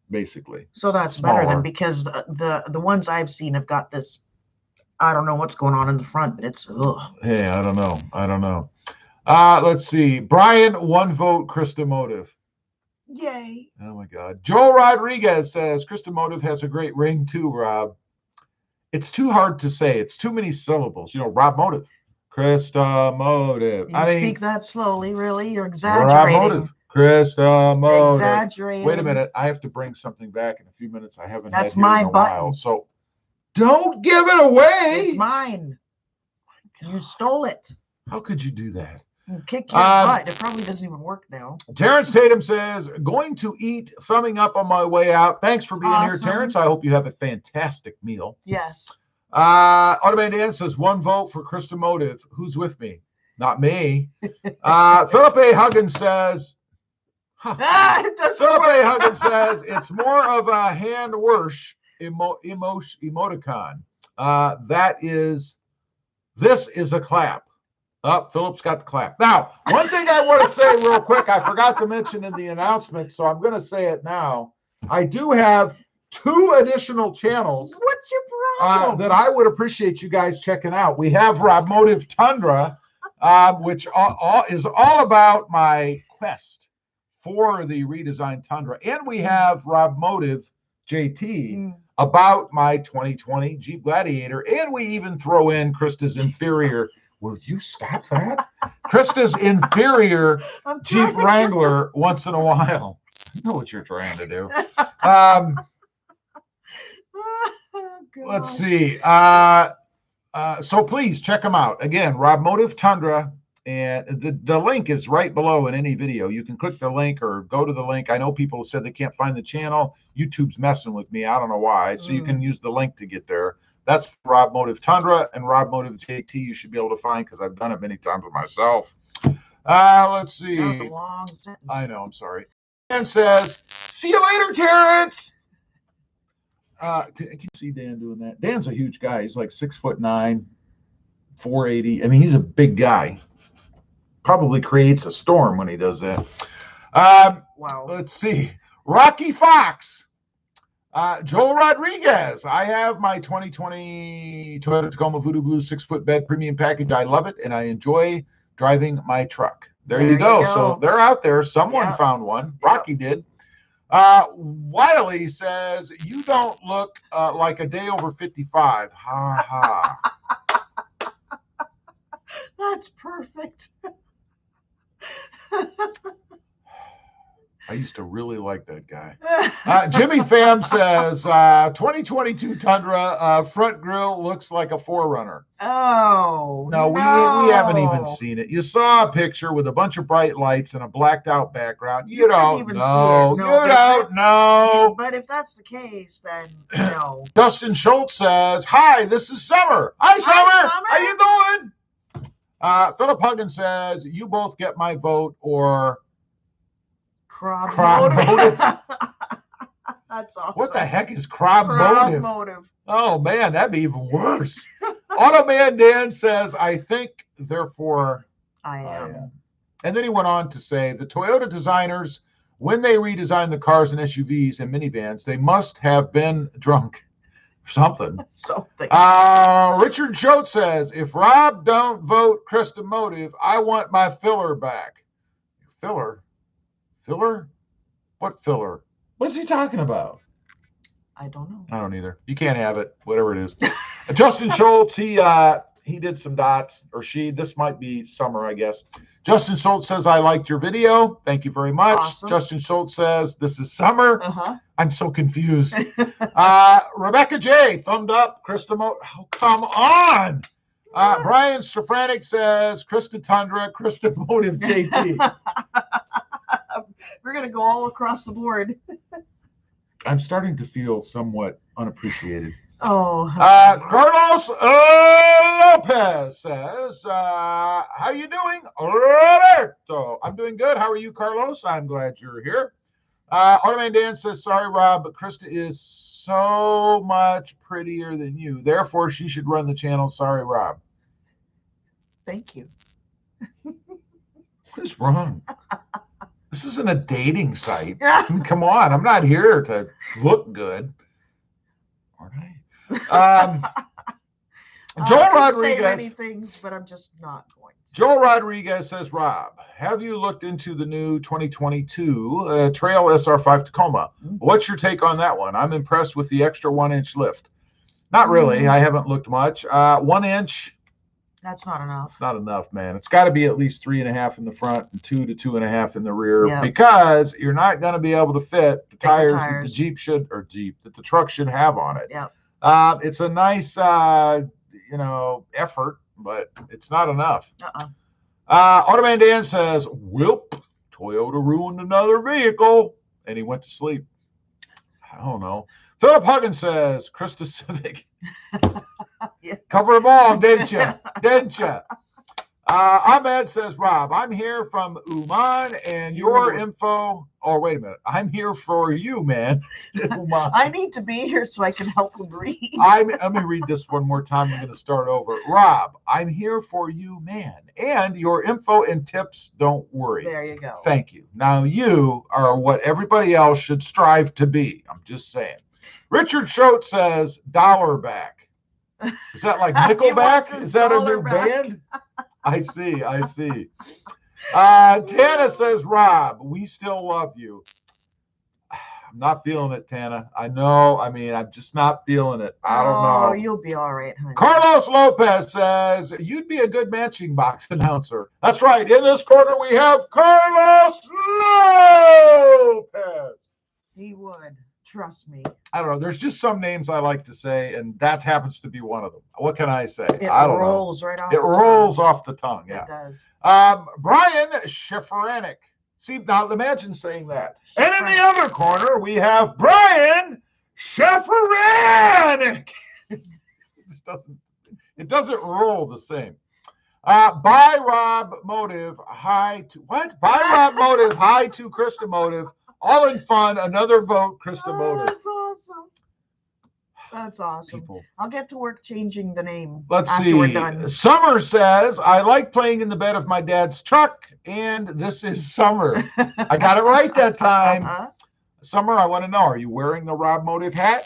basically. So that's smaller. Better than, because the ones I've seen have got this I don't know what's going on in the front, but it's ugh. Hey, I don't know. I don't know. Let's see. Brian, 1 vote, Krista Motive. Yay. Oh my God. Joel Rodriguez says Krista Motive has a great ring too, Rob. It's too hard to say. It's too many syllables. You know, RobMotive. Krista Motive. You speak that slowly, really? You're exaggerating. RobMotive. Krista Motive. Exaggerating. Wait a minute. I have to bring something back in a few minutes. I haven't That's had here my in a button. while. So don't give it away. It's mine. You stole it. How could you do that? You kick your butt. It probably doesn't even work now. Terrence Tatum says, going to eat, thumbing up on my way out. Thanks for being here, Terrence. I hope you have a fantastic meal. Yes. Automated Dan says, 1 vote for Krista Motive. Who's with me? Not me. Philip A. Huggins says, it's more of a hand worsh emoticon. This is a clap. Philip's got the clap. Now, one thing I want to say real quick, I forgot to mention in the announcement, so I'm going to say it now. I do have 2 additional channels. What's your problem? That I would appreciate you guys checking out. We have RobMotive Tundra, which is all about my quest for the redesigned Tundra. And we have RobMotive JT about my 2020 Jeep Gladiator. And we even throw in Krista's inferior. Will you stop that? Krista's inferior Jeep Wrangler once in a while. I know what you're trying to do. Let's see. So please check them out. Again, RobMotive Tundra. And the link is right below in any video. You can click the link or go to the link. I know people said they can't find the channel. YouTube's messing with me. I don't know why. So you can use the link to get there. That's RobMotive Tundra and RobMotive JT. You should be able to find because I've done it many times with myself. Let's see. That was a long sentence. I know. I'm sorry. Dan says, "See you later, Terrence." Can you see Dan doing that? Dan's a huge guy. He's like 6'9", 480. I mean, he's a big guy. Probably creates a storm when he does that. Wow. Let's see. Rocky Fox. Joel Rodriguez. I have my 2020 Toyota Tacoma Voodoo Blue 6-foot bed premium package. I love it, and I enjoy driving my truck. There you go. So they're out there. Someone found one. Rocky did. Wiley says, you don't look like a day over 55. Ha ha. That's perfect. I used to really like that guy. Jimmy Pham says, 2022 Tundra front grille looks like a 4Runner. Oh, no. We haven't even seen it. You saw a picture with a bunch of bright lights and a blacked out background. You don't know. You don't know. But if that's the case, then no. Justin Schultz says, hi, this is Summer. Hi, Summer. How you doing? Philip Huggins says, you both get my vote or RobMotive. That's awesome. What the heck is RobMotive? Oh, man, that'd be even worse. Automan Dan says, I think, therefore I am. And then he went on to say, the Toyota designers, when they redesigned the cars and SUVs and minivans, they must have been drunk. Something. Richard Schultz says, if Rob don't vote Krista Motive, I want my filler back. Filler? Filler? What filler? What is he talking about? I don't know. I don't either. You can't have it, whatever it is. Justin Schultz, he did some dots, or she. This might be Summer, I guess. Justin Schultz says, I liked your video. Thank you very much. Awesome. Justin Schultz says, this is Summer. I'm so confused. Rebecca J, thumbed up. Krista Motive. Oh, come on. Brian Safranik says, Krista Tundra, Krista Motive JT. We're going to go all across the board. I'm starting to feel somewhat unappreciated. Oh. Carlos Lopez says, how you doing, Roberto? I'm doing good. How are you, Carlos? I'm glad you're here. Automan Dan says, sorry, Rob, but Krista is so much prettier than you. Therefore, she should run the channel. Sorry, Rob. Thank you. What is wrong? This isn't a dating site. I mean, come on. I'm not here to look good. Aren't I? Joel I could say many Rodriguez. things, but I'm just not going to. Joel Rodriguez says, Rob, have you looked into the new 2022 Trail SR5 Tacoma? What's your take on that one? I'm impressed with the extra 1-inch lift. Not really. I haven't looked much. 1 inch. That's not enough. It's not enough, man. It's got to be at least 3.5 in the front and 2 to 2.5 in the rear, Yep. because you're not going to be able to fit the tires that the that the truck should have on it. Yep. It's a nice, effort, but it's not enough. Automan Dan says, "Wilp, Toyota ruined another vehicle," and he went to sleep. I don't know. Philip Huggins says, "Krista Civic." Yeah. Cover them all, didn't you? Didn't you? Ahmed says, Rob, I'm here from Uman and your info. Oh, wait a minute. I'm here for you, man. I need to be here so I can help him read. Let me read this one more time. I'm going to start over. Rob, I'm here for you, man. And your info and tips, don't worry. There you go. Thank you. Now you are what everybody else should strive to be. I'm just saying. Richard Schultz says, dollar back. Is that like Nickelback? Is that a new band? I see. Tana says, Rob, we still love you. I'm not feeling it, Tana. I know. I mean, I'm just not feeling it. I don't know. Oh, you'll be all right, honey. Carlos Lopez says, you'd be a good matching box announcer. That's right. In this corner, we have Carlos Lopez. He would. Trust me. I don't know. There's just some names I like to say, and that happens to be one of them. What can I say? I don't rolls know. Right off. It rolls off the tongue. Yeah, it does. Brian Schifferanic. See, now imagine saying that. And in the other corner, we have Brian Schifferanic. It doesn't roll the same. By RobMotive, hi to what? By RobMotive, hi to Krista Motive. All in fun, another vote, Krista Motive. That's awesome. That's awesome. People. I'll get to work changing the name. Let's after see. We're done. Summer says, I like playing in the bed of my dad's truck, and this is Summer. I got it right that time. Summer, I want to know, are you wearing the RobMotive hat?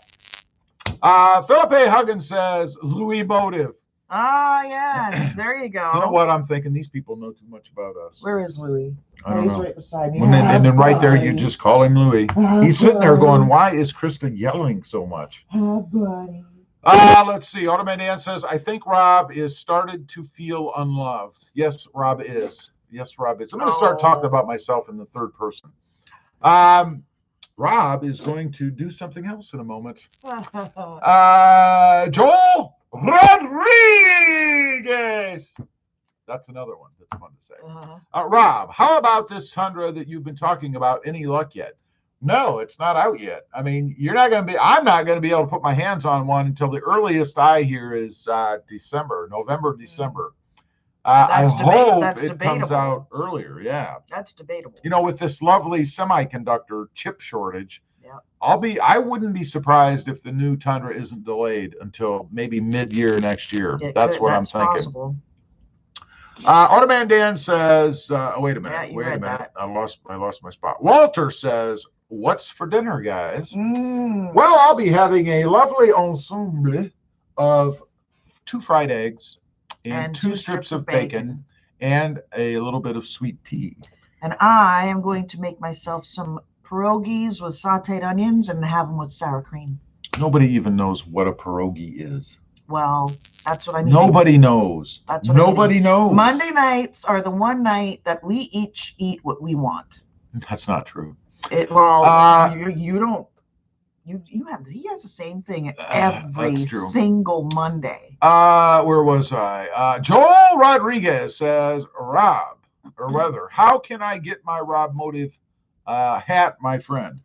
Philip A. Huggins says, Louis Motive. Ah, yes. There you go. You know what I'm thinking? These people know too much about us. Where is Louis? I don't know. He's right beside me. And then right there, you just call him Louis. He's sitting there going, why is Krista yelling so much? Buddy. Let's see. Automan Dan says, I think Rob is started to feel unloved. Yes, Rob is. Yes, Rob is. I'm going to start talking about myself in the third person. Rob is going to do something else in a moment. Joel Rodriguez. That's another one that's fun to say. Rob, how about this Tundra that you've been talking about? Any luck yet? No, it's not out yet. I mean, I'm not going to be able to put my hands on one until the earliest I hear is November, December. I hope it comes out earlier. Yeah. That's debatable. You know, with this lovely semiconductor chip shortage, I wouldn't be surprised if the new Tundra isn't delayed until maybe mid-year next year. That's what I'm thinking. Possible. Automan Dan says, wait a minute. I lost my spot. Walter says, what's for dinner, guys? Well, I'll be having a lovely ensemble of 2 fried eggs and 2 strips of bacon and a little bit of sweet tea. And I am going to make myself some pierogies with sauteed onions and have them with sour cream. Nobody even knows what a pierogi is. Well, that's what I mean. Nobody knows. Nobody knows. Monday nights are the one night that we each eat what we want. That's not true. You don't. He has the same thing every single Monday. Where was I? Joel Rodriguez says, Rob, or rather, how can I get my RobMotive hat, my friend?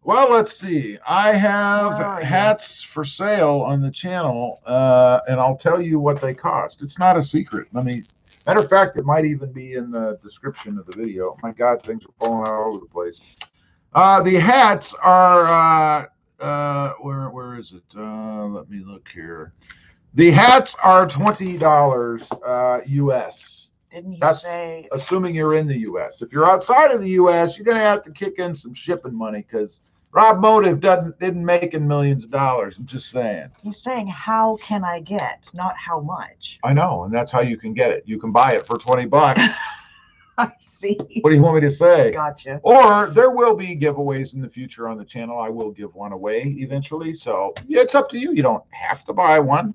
Well, let's see. I have hats for sale on the channel, and I'll tell you what they cost. It's not a secret. Matter of fact, it might even be in the description of the video. My God, things are falling all over the place. The hats are, where is it? Let me look here. The hats are $20 US. Didn't you say? Assuming you're in the US. If you're outside of the US, you're going to have to kick in some shipping money because RobMotive didn't make in millions of dollars. I'm just saying. He's saying, how can I get, not how much. I know, and that's how you can get it. You can buy it for $20. I see. What do you want me to say? Gotcha. Or there will be giveaways in the future on the channel. I will give one away eventually. So yeah, it's up to you. You don't have to buy one.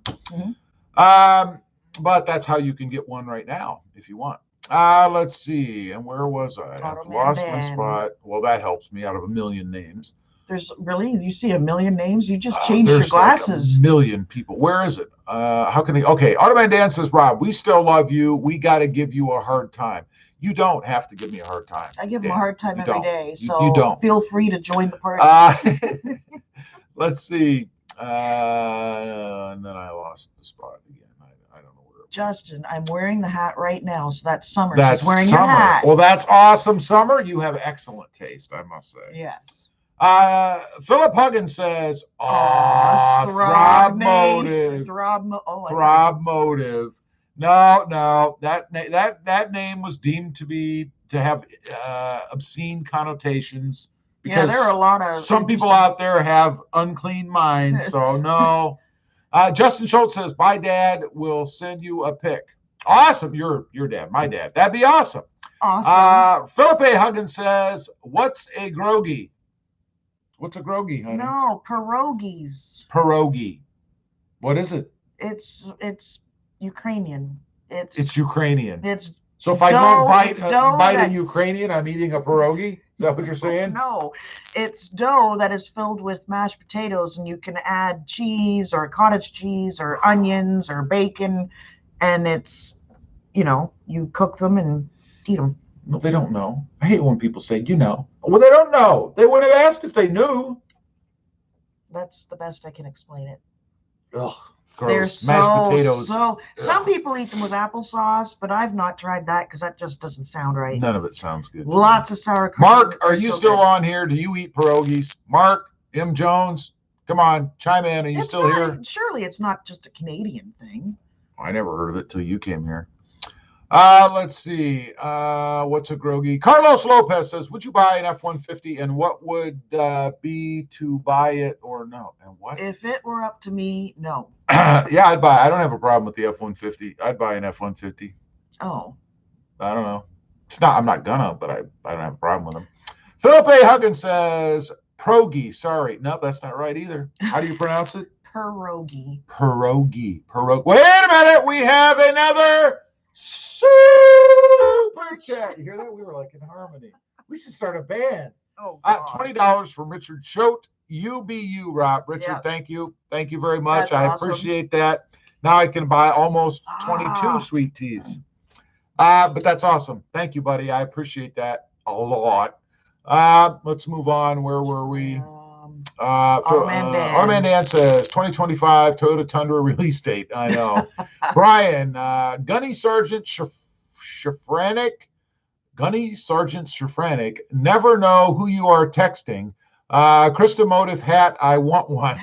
But that's how you can get one right now if you want. Let's see. And where was I? I've lost my spot. Well, that helps me out of a million names. There's really, you see a million names? You just changed your glasses. Like a million people. Where is it? How can okay, Automan Dan says, Rob, we still love you. We got to give you a hard time. You don't have to give me a hard time. I give him a hard time every day. So you don't. Feel free to join the party. Let's see. And then I lost the spot again. I don't know where. Justin, I'm wearing the hat right now. So that's Summer. That's She's wearing Summer. Your hat. Well, that's awesome, Summer. You have excellent taste, I must say. Yes. Philip Huggins says, RobMotive. RobMotive. No, that name was deemed to have obscene connotations. Because there are a lot of some people out there have unclean minds, so no. Justin Schultz says, "My dad will send you a pic." Awesome, your dad, my dad. That'd be awesome. Awesome. Philip A. Huggins says, "What's a grogey?" What's a grogey, honey? No, pierogies. Pierogi. What is it? It's Ukrainian. It's Ukrainian. It's so if I go bite a Ukrainian, I'm eating a pierogi? Is that what you're saying? No, it's dough that is filled with mashed potatoes, and you can add cheese or cottage cheese or onions or bacon, and it's, you cook them and eat them. Well, they don't know. I hate when people say, Well, they don't know. They would have asked if they knew. That's the best I can explain it. Ugh. Gross. Mashed potatoes. Some people eat them with applesauce, but I've not tried that because that just doesn't sound right. None of it sounds good. Lots of sour cream. Mark, are you still on here? Do you eat pierogies? Mark, M. Jones, come on, chime in. Are you still here? Surely it's not just a Canadian thing. I never heard of it till you came here. Let's see. What's a grogey? Carlos Lopez says, would you buy an F-150 and what would be to buy it or no? And what? If it were up to me, no. Yeah, I'd buy. I don't have a problem with the F-150. I'd buy an F-150. Oh. I don't know. It's not. I'm not gonna, but I don't have a problem with them. Philip A. Huggins says, pierogi. Sorry. No, that's not right either. How do you pronounce it? Pierogi. Pierogi. Wait a minute. We have another super chat. You hear that? We were like in harmony. We should start a band. Oh, $20 from Richard Choate. UBU, Rob. Richard, Thank you. Thank you very much. I appreciate that. Now I can buy almost 22 sweet teas. But that's awesome. Thank you, buddy. I appreciate that a lot. Let's move on. Where were we? Automan Dan says 2025 Toyota Tundra release date. I know. Brian, Gunny Sergeant Shafranic, never know who you are texting. Krista Motive hat, I want one.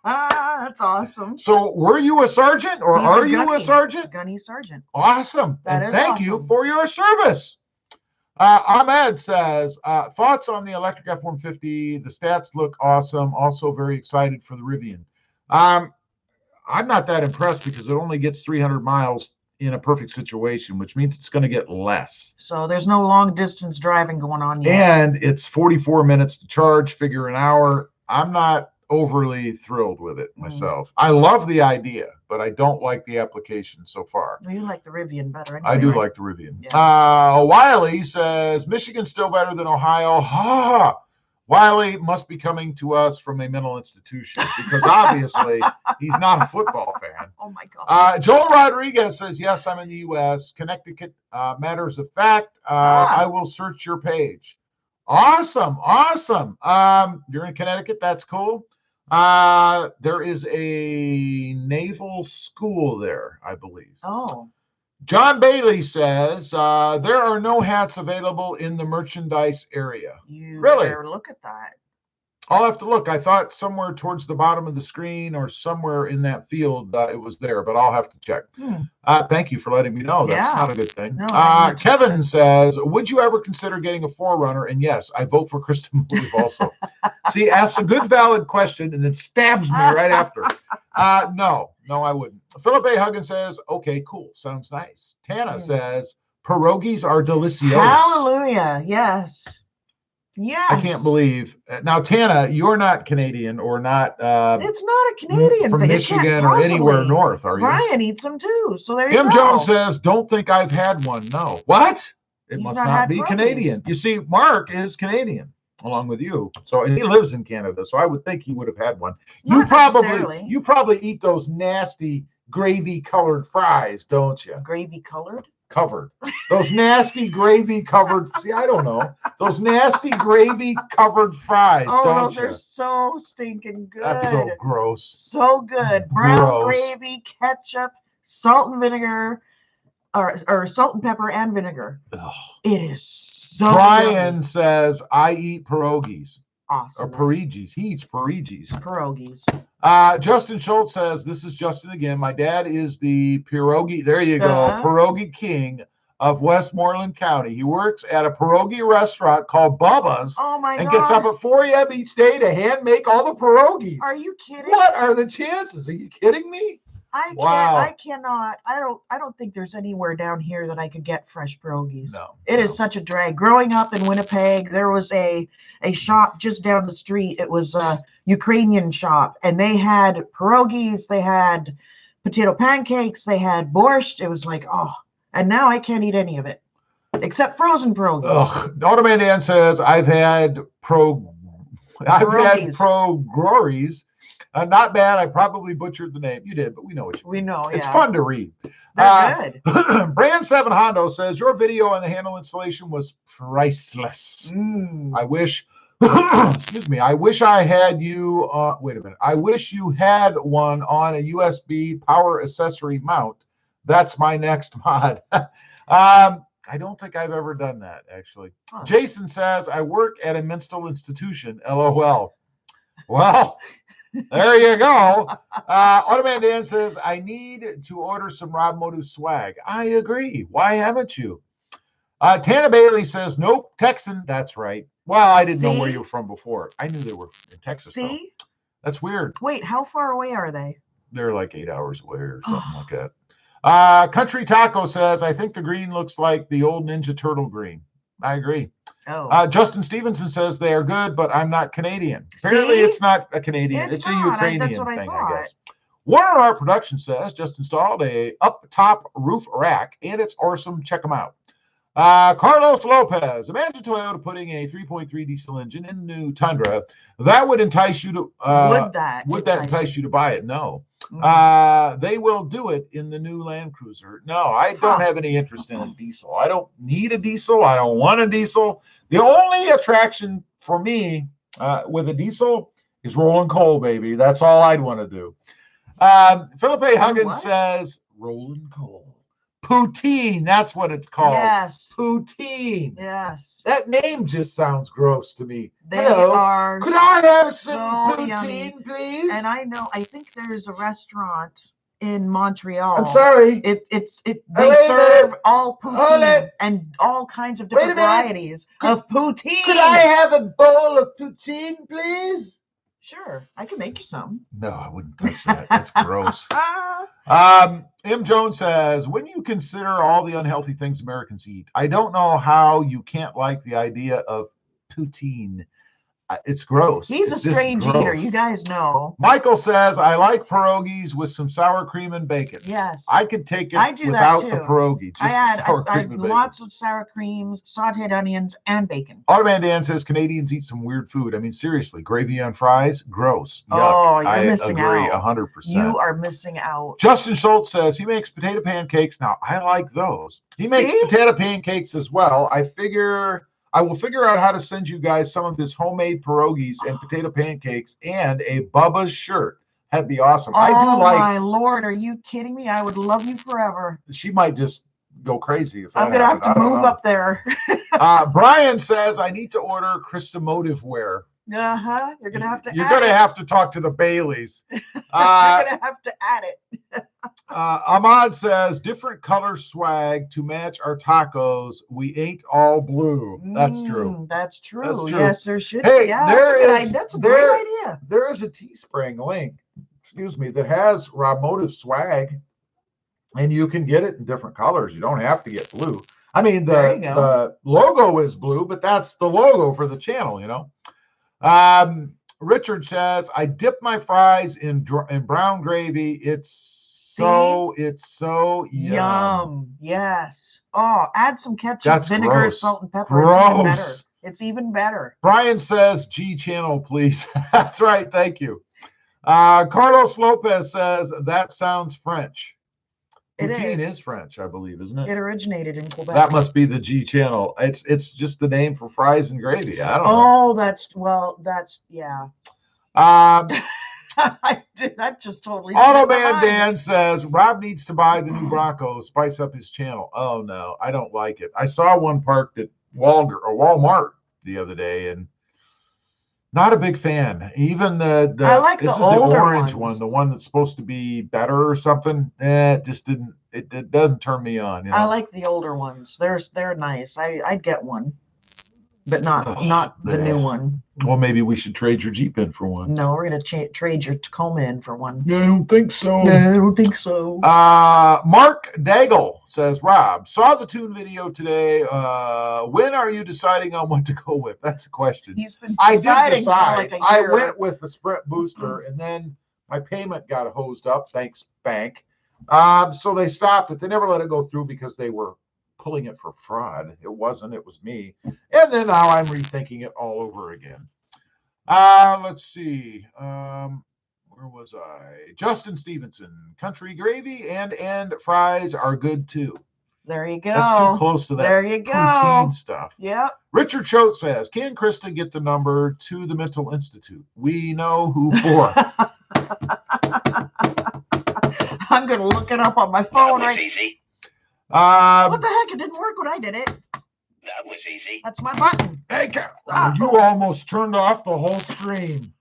That's awesome. So were you a sergeant or are you a sergeant? Gunny Sergeant. Awesome. And thank you for your service. Ahmed says, thoughts on the electric F-150. The stats look awesome. Also very excited for the Rivian. I'm not that impressed because it only gets 300 miles in a perfect situation, which means it's going to get less. So there's no long distance driving going on yet. And it's 44 minutes to charge, figure an hour. I'm not overly thrilled with it myself. I love the idea, but I don't like the application so far. Well, you like the Rivian better anyway. I do like the Rivian. Yeah. Wiley says, Michigan's still better than Ohio. Ha! Wiley must be coming to us from a mental institution because obviously he's not a football fan. Oh, my God. Joel Rodriguez says, yes, I'm in the U.S. Connecticut, matters of fact. I will search your page. Awesome. You're in Connecticut. That's cool. There is a naval school there, I believe. Oh. John Bailey says, there are no hats available in the merchandise area. You really? Better look at that. I'll have to look. I thought somewhere towards the bottom of the screen or somewhere in that field it was there, but I'll have to check. Thank you for letting me know. That's not a good thing. No, Kevin says, would you ever consider getting a 4Runner? And yes, I vote for Kristen Motive also. See, asks a good, valid question and then stabs me right after. No, I wouldn't. Philip A. Huggins says, okay, cool. Sounds nice. Tana says, pierogies are delicious. Hallelujah. Yes. Yes. I can't believe. Now, Tana, you're not Canadian or not. It's not a Canadian from thing. Michigan or anywhere north, are you? Brian eats them too. So there you go. Tim Jones says, don't think I've had one. No. What? It must not be Canadian. You see, Mark is Canadian along with you. So, and he lives in Canada. So I would think he would have had one. You probably eat those nasty gravy colored fries, don't you? Gravy colored? Covered. Those nasty gravy covered. See, I don't know. Those nasty gravy covered fries. Oh, those are so stinking good. That's so gross. So good. Brown gravy, ketchup, salt and vinegar, or salt and pepper and vinegar. Ugh. It is so Brian yummy. says, I eat pierogies. Awesome. Or pierogies. He eats pierogies. Pierogies. Justin Schultz says, this is Justin again. My dad is the pierogi, there you go, pierogi king of Westmoreland County. He works at a pierogi restaurant called Bubba's. Oh my God. Gets up at 4 a.m. each day to hand make all the pierogies. Are you kidding? What are the chances? Are you kidding me? I cannot. I don't think there's anywhere down here that I could get fresh pierogies. No. It is such a drag. Growing up in Winnipeg, there was a shop just down the street. It was a Ukrainian shop, and they had pierogies, they had potato pancakes, they had borscht. It was like, oh, and now I can't eat any of it except frozen pierogies. Ugh. Automan Dan says, I've had Grogey's. Not bad. I probably butchered the name. You did, but we know what you mean. We know, It's fun to read. They're good. Brand 7 Hondo says, your video on the handle installation was priceless. I wish, excuse me, I wish I had you, wait a minute. I wish you had one on a USB power accessory mount. That's my next mod. I don't think I've ever done that, actually. Huh. Jason says, I work at a mental institution, LOL. Well, there you go. Automan Dan says, I need to order some RobMotive swag. I agree. Why haven't you? Tana Bailey says, nope, Texan. That's right. Well, I didn't know where you were from before. I knew they were in Texas. See? Though. That's weird. Wait, how far away are they? They're like 8 hours away or something like that. Country Taco says, I think the green looks like the old Ninja Turtle green. I agree. Oh. Justin Stevenson says they are good, but I'm not Canadian. Apparently, it's not a Canadian. It's a Ukrainian thing, I guess. Warner Art Production says just installed a up-top roof rack, and it's awesome. Check them out. Carlos Lopez, imagine Toyota putting a 3.3 diesel engine in the new Tundra. That would entice you to. Would that entice you to buy it? No. They will do it in the new Land Cruiser. No, I don't have any interest in a diesel. I don't need a diesel. I don't want a diesel. The only attraction for me with a diesel is rolling coal, baby. That's all I'd want to do. Philip A. Huggins says, rolling coal. Poutine, that's what it's called. Yes. Poutine. Yes. That name just sounds gross to me. They are. Could I have some poutine, yummy, please? And I think there's a restaurant in Montreal. I'm sorry. They serve all poutine and all kinds of different varieties of poutine. Could I have a bowl of poutine, please? Sure, I can make you some. No, I wouldn't touch that. That's gross. M. Jones says, when you consider all the unhealthy things Americans eat, I don't know how you can't like the idea of poutine. It's gross. He's a strange eater. You guys know. Michael says, I like pierogies with some sour cream and bacon. Yes. I could take it without the pierogi. I had lots of sour cream, sauteed onions, and bacon. Automan Dan says, Canadians eat some weird food. I mean, seriously, gravy on fries? Gross. Yuck. Oh, you're missing out. I agree 100%. You are missing out. Justin Schultz says, he makes potato pancakes. Now, I like those. He makes potato pancakes as well. I will figure out how to send you guys some of his homemade pierogies and potato pancakes and a Bubba's shirt. That'd be awesome. Oh, my Lord. Are you kidding me? I would love you forever. She might just go crazy. If I'm going to have to move up there. Brian says, I need to order Motive wear. Uh-huh. You're going to have to You're going to have to talk to the Baileys. You're going to have to add it. Ahmad says, different color swag to match our tacos. We ain't all blue. That's true. That's true. That's true. Yes, there should Hey, be. Yeah, that's a there, great idea. There is a Teespring link, excuse me, that has RobMotive swag, and you can get it in different colors. You don't have to get blue. I mean, the logo is blue, but that's the logo for the channel, you know. Richard says, I dip my fries in brown gravy. It's so yum. Yes. Oh, add some ketchup, That's vinegar, gross. salt, and pepper. Gross. It's even better. It's even better. Brian says, G channel, please. That's right. Thank you. Carlos Lopez says, that sounds French. Poutine is French, I believe, isn't it? It originated in Quebec. That must be the G channel. It's just the name for fries and gravy. I don't know. That's yeah. That just totally. Automan Dan says Rob needs to buy the new Bronco, spice up his channel. Oh no, I don't like it. I saw one parked at Walmart the other day, and not a big fan. Even I like this the is the older orange ones. one, the one that's supposed to be better or something. It just didn't. It doesn't turn me on. You know? I like the older ones. They're nice. I'd get one, but not the new one. Well, maybe we should trade your Jeep in for one. No, we're gonna trade your Tacoma in for one. I don't think so. No, I don't think so. Mark Daigle says, Rob, saw the tune video today. When are you deciding on what to go with? That's the question. He's been I did decide. Like I went with the Sprint booster, and then my payment got hosed up. Thanks, bank. So they stopped it. They never let it go through because they were pulling it for fraud. It wasn't. It was me. And then now I'm rethinking it all over again. Let's see. Where was I? Justin Stevenson. Country gravy and fries are good too. There you go. That's too close to that. There you go. Poutine stuff. Yep. Richard Choate says, can Krista get the number to the Mental Institute? We know who for. I'm going to look it up on my phone. That was easy. What the heck? It didn't work when I did it. That was easy. That's my button. Hey, you almost turned off the whole screen.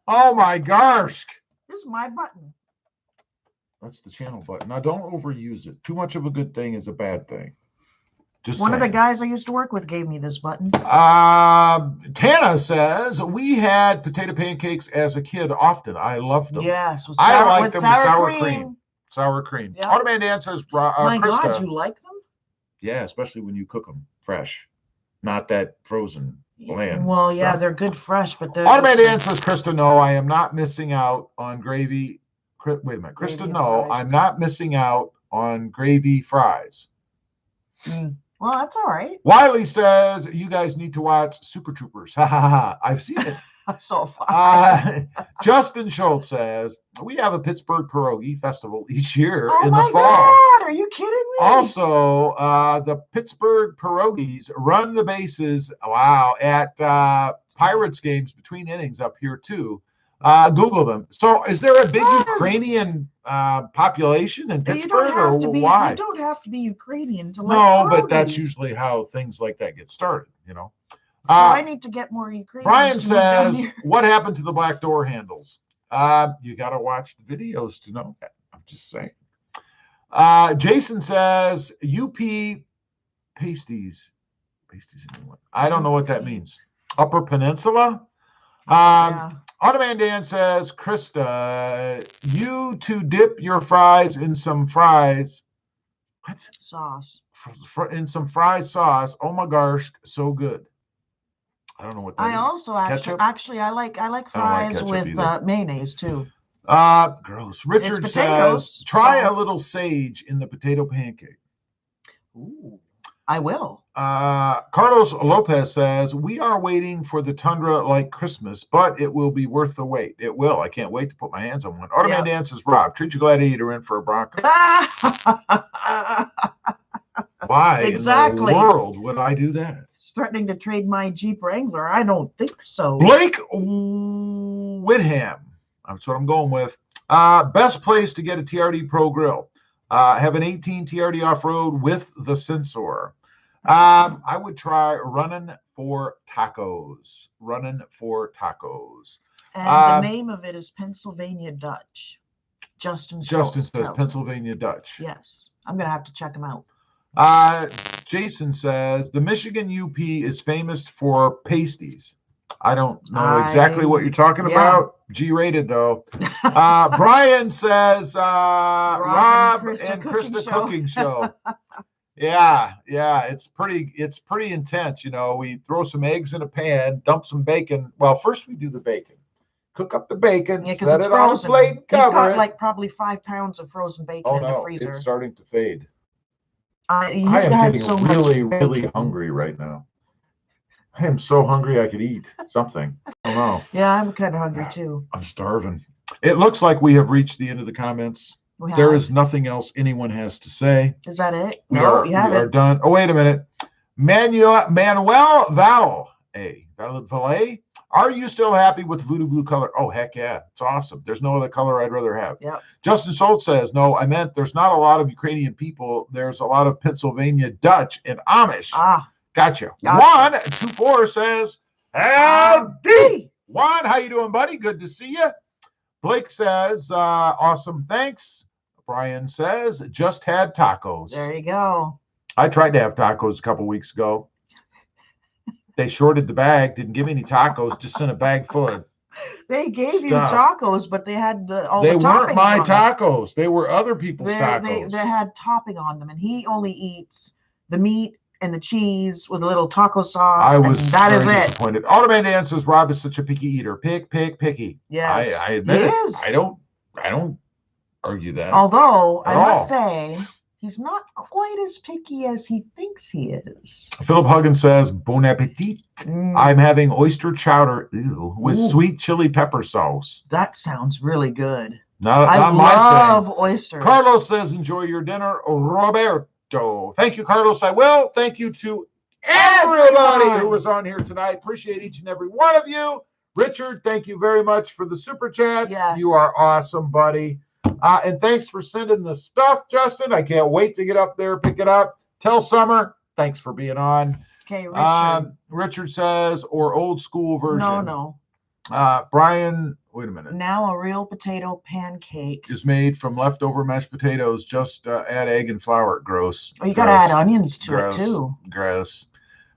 Oh my gosh. This is my button. That's the channel button. Now, don't overuse it. Too much of a good thing is a bad thing. Just One saying. of the guys I used to work with gave me this button. Tana says, we had potato pancakes as a kid often. I loved them. Yes. I like them with sour cream. Sour cream. Yep. Automan Dan says, my Krista, God, you like them? Yeah, especially when you cook them fresh. Not that frozen bland. Well, stuff. yeah, they're good fresh, but they're. Automan Dan says, Krista, no, I am not missing out on gravy. Wait a minute. Krista, no, I'm not missing out on gravy fries. Well, that's all right. Wiley says, you guys need to watch Super Troopers. Ha ha ha. I've seen it. So far. Justin Schultz says, we have a Pittsburgh pierogi festival each year in the fall. Oh my God, are you kidding me? Also, the Pittsburgh pierogies run the bases, at Pirates games between innings up here too. Google them. So is there a big Ukrainian population in Pittsburgh or why? You don't have to be Ukrainian to like No, but pierogies. that's usually how things like that get started, you know. So I need to get more Ukrainians. Brian says, what happened to the black door handles? You got to watch the videos to know that. I'm just saying. Jason says, UP pasties. Pasties in England. I don't know what that means. Upper Peninsula? Automan Dan says, Krista, you to dip your fries in some fries. What? Sauce. In some fries sauce. Oh my gosh, so good. I don't know what that is. I also actually I like fries with mayonnaise too. Gross. Richard says, try a little sage in the potato pancake. Ooh, I will. Carlos Lopez says, we are waiting for the Tundra like Christmas, but it will be worth the wait. It will. I can't wait to put my hands on one. Automan Dan says, Rob, treat your Gladiator in for a Bronco. Why exactly in the world would I do that? Threatening to trade my Jeep Wrangler? I don't think so. Blake Whitham. That's what I'm going with. Best place to get a TRD Pro grill. Have an 18 TRD off-road with the sensor. I would try running for tacos. Running for tacos. And the name of it is Pennsylvania Dutch. Justin Justin Schultz says Pennsylvania Dutch. Yes, I'm gonna have to check him out. Jason says the Michigan UP is famous for pasties. I don't know exactly what you're talking about. G-rated though. Brian says Rob and Krista cooking show. Yeah, it's pretty intense. You know, we throw some eggs in a pan, dump some bacon. Well, first we do the bacon. Cook up the bacon, set it on a plate, and cover it. He's got like probably 5 pounds of frozen bacon in the freezer. It's starting to fade. I am getting really hungry right now. I am so hungry I could eat something. I don't know. Yeah, I'm kind of hungry too. I'm starving. It looks like we have reached the end of the comments. There is nothing else anyone has to say. Is that it? We are done. Oh, wait a minute. Manuel Valle, are you still happy with the voodoo blue color? Oh, heck yeah. It's awesome. There's no other color I'd rather have. Yep. Justin Schultz says, no, I meant there's not a lot of Ukrainian people. There's a lot of Pennsylvania Dutch and Amish. Gotcha. 124 says, howdy. Juan, how you doing, buddy? Good to see you. Blake says, awesome, thanks. Brian says, just had tacos. There you go. I tried to have tacos a couple weeks ago. They shorted the bag, didn't give me any tacos, just sent a bag full of They gave you tacos, but they had all the toppings. They weren't my tacos. They were other people's tacos. They had topping on them, and he only eats the meat and the cheese with a little taco sauce. I was very disappointed. Automated Dan says Rob is such a picky eater. Picky. Yes, I admit it. I don't argue that. Although I must say, he's not quite as picky as he thinks he is. Philip Huggins says, bon appetit. I'm having oyster chowder with sweet chili pepper sauce. That sounds really good. Not my thing. I love oysters. Carlos says, enjoy your dinner. Roberto. Thank you, Carlos. I will. Thank you to everybody who was on here tonight. Appreciate each and every one of you. Richard, thank you very much for the super chats. Yes. You are awesome, buddy. And thanks for sending the stuff, Justin. I can't wait to get up there, pick it up. Tell Summer, thanks for being on. Okay, Richard. Richard says, or old school version. No. Brian, wait a minute. Now a real potato pancake is made from leftover mashed potatoes. Just add egg and flour. Gross. Oh, you got to add onions to it, too. Gross.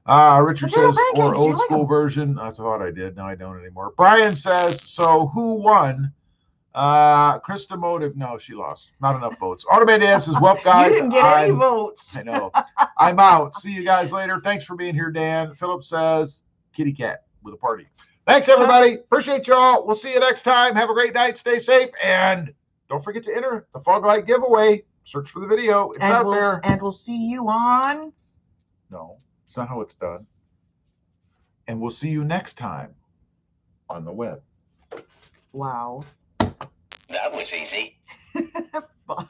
Richard says, or old school version. I thought I did. Now I don't anymore. Brian says, so who won? Krista Motive, no, she lost. Not enough votes. Automated Dan says, well, guys, you didn't get any votes. I know. I'm out. See you guys later. Thanks for being here, Dan. Philip says, kitty cat with a party. Thanks, everybody. Appreciate y'all. We'll see you next time. Have a great night. Stay safe. And don't forget to enter the Fog Light giveaway. Search for the video. It's out there. And we'll see you on. No, it's not how it's done. And we'll see you next time on the web. Wow. That was easy. Bye.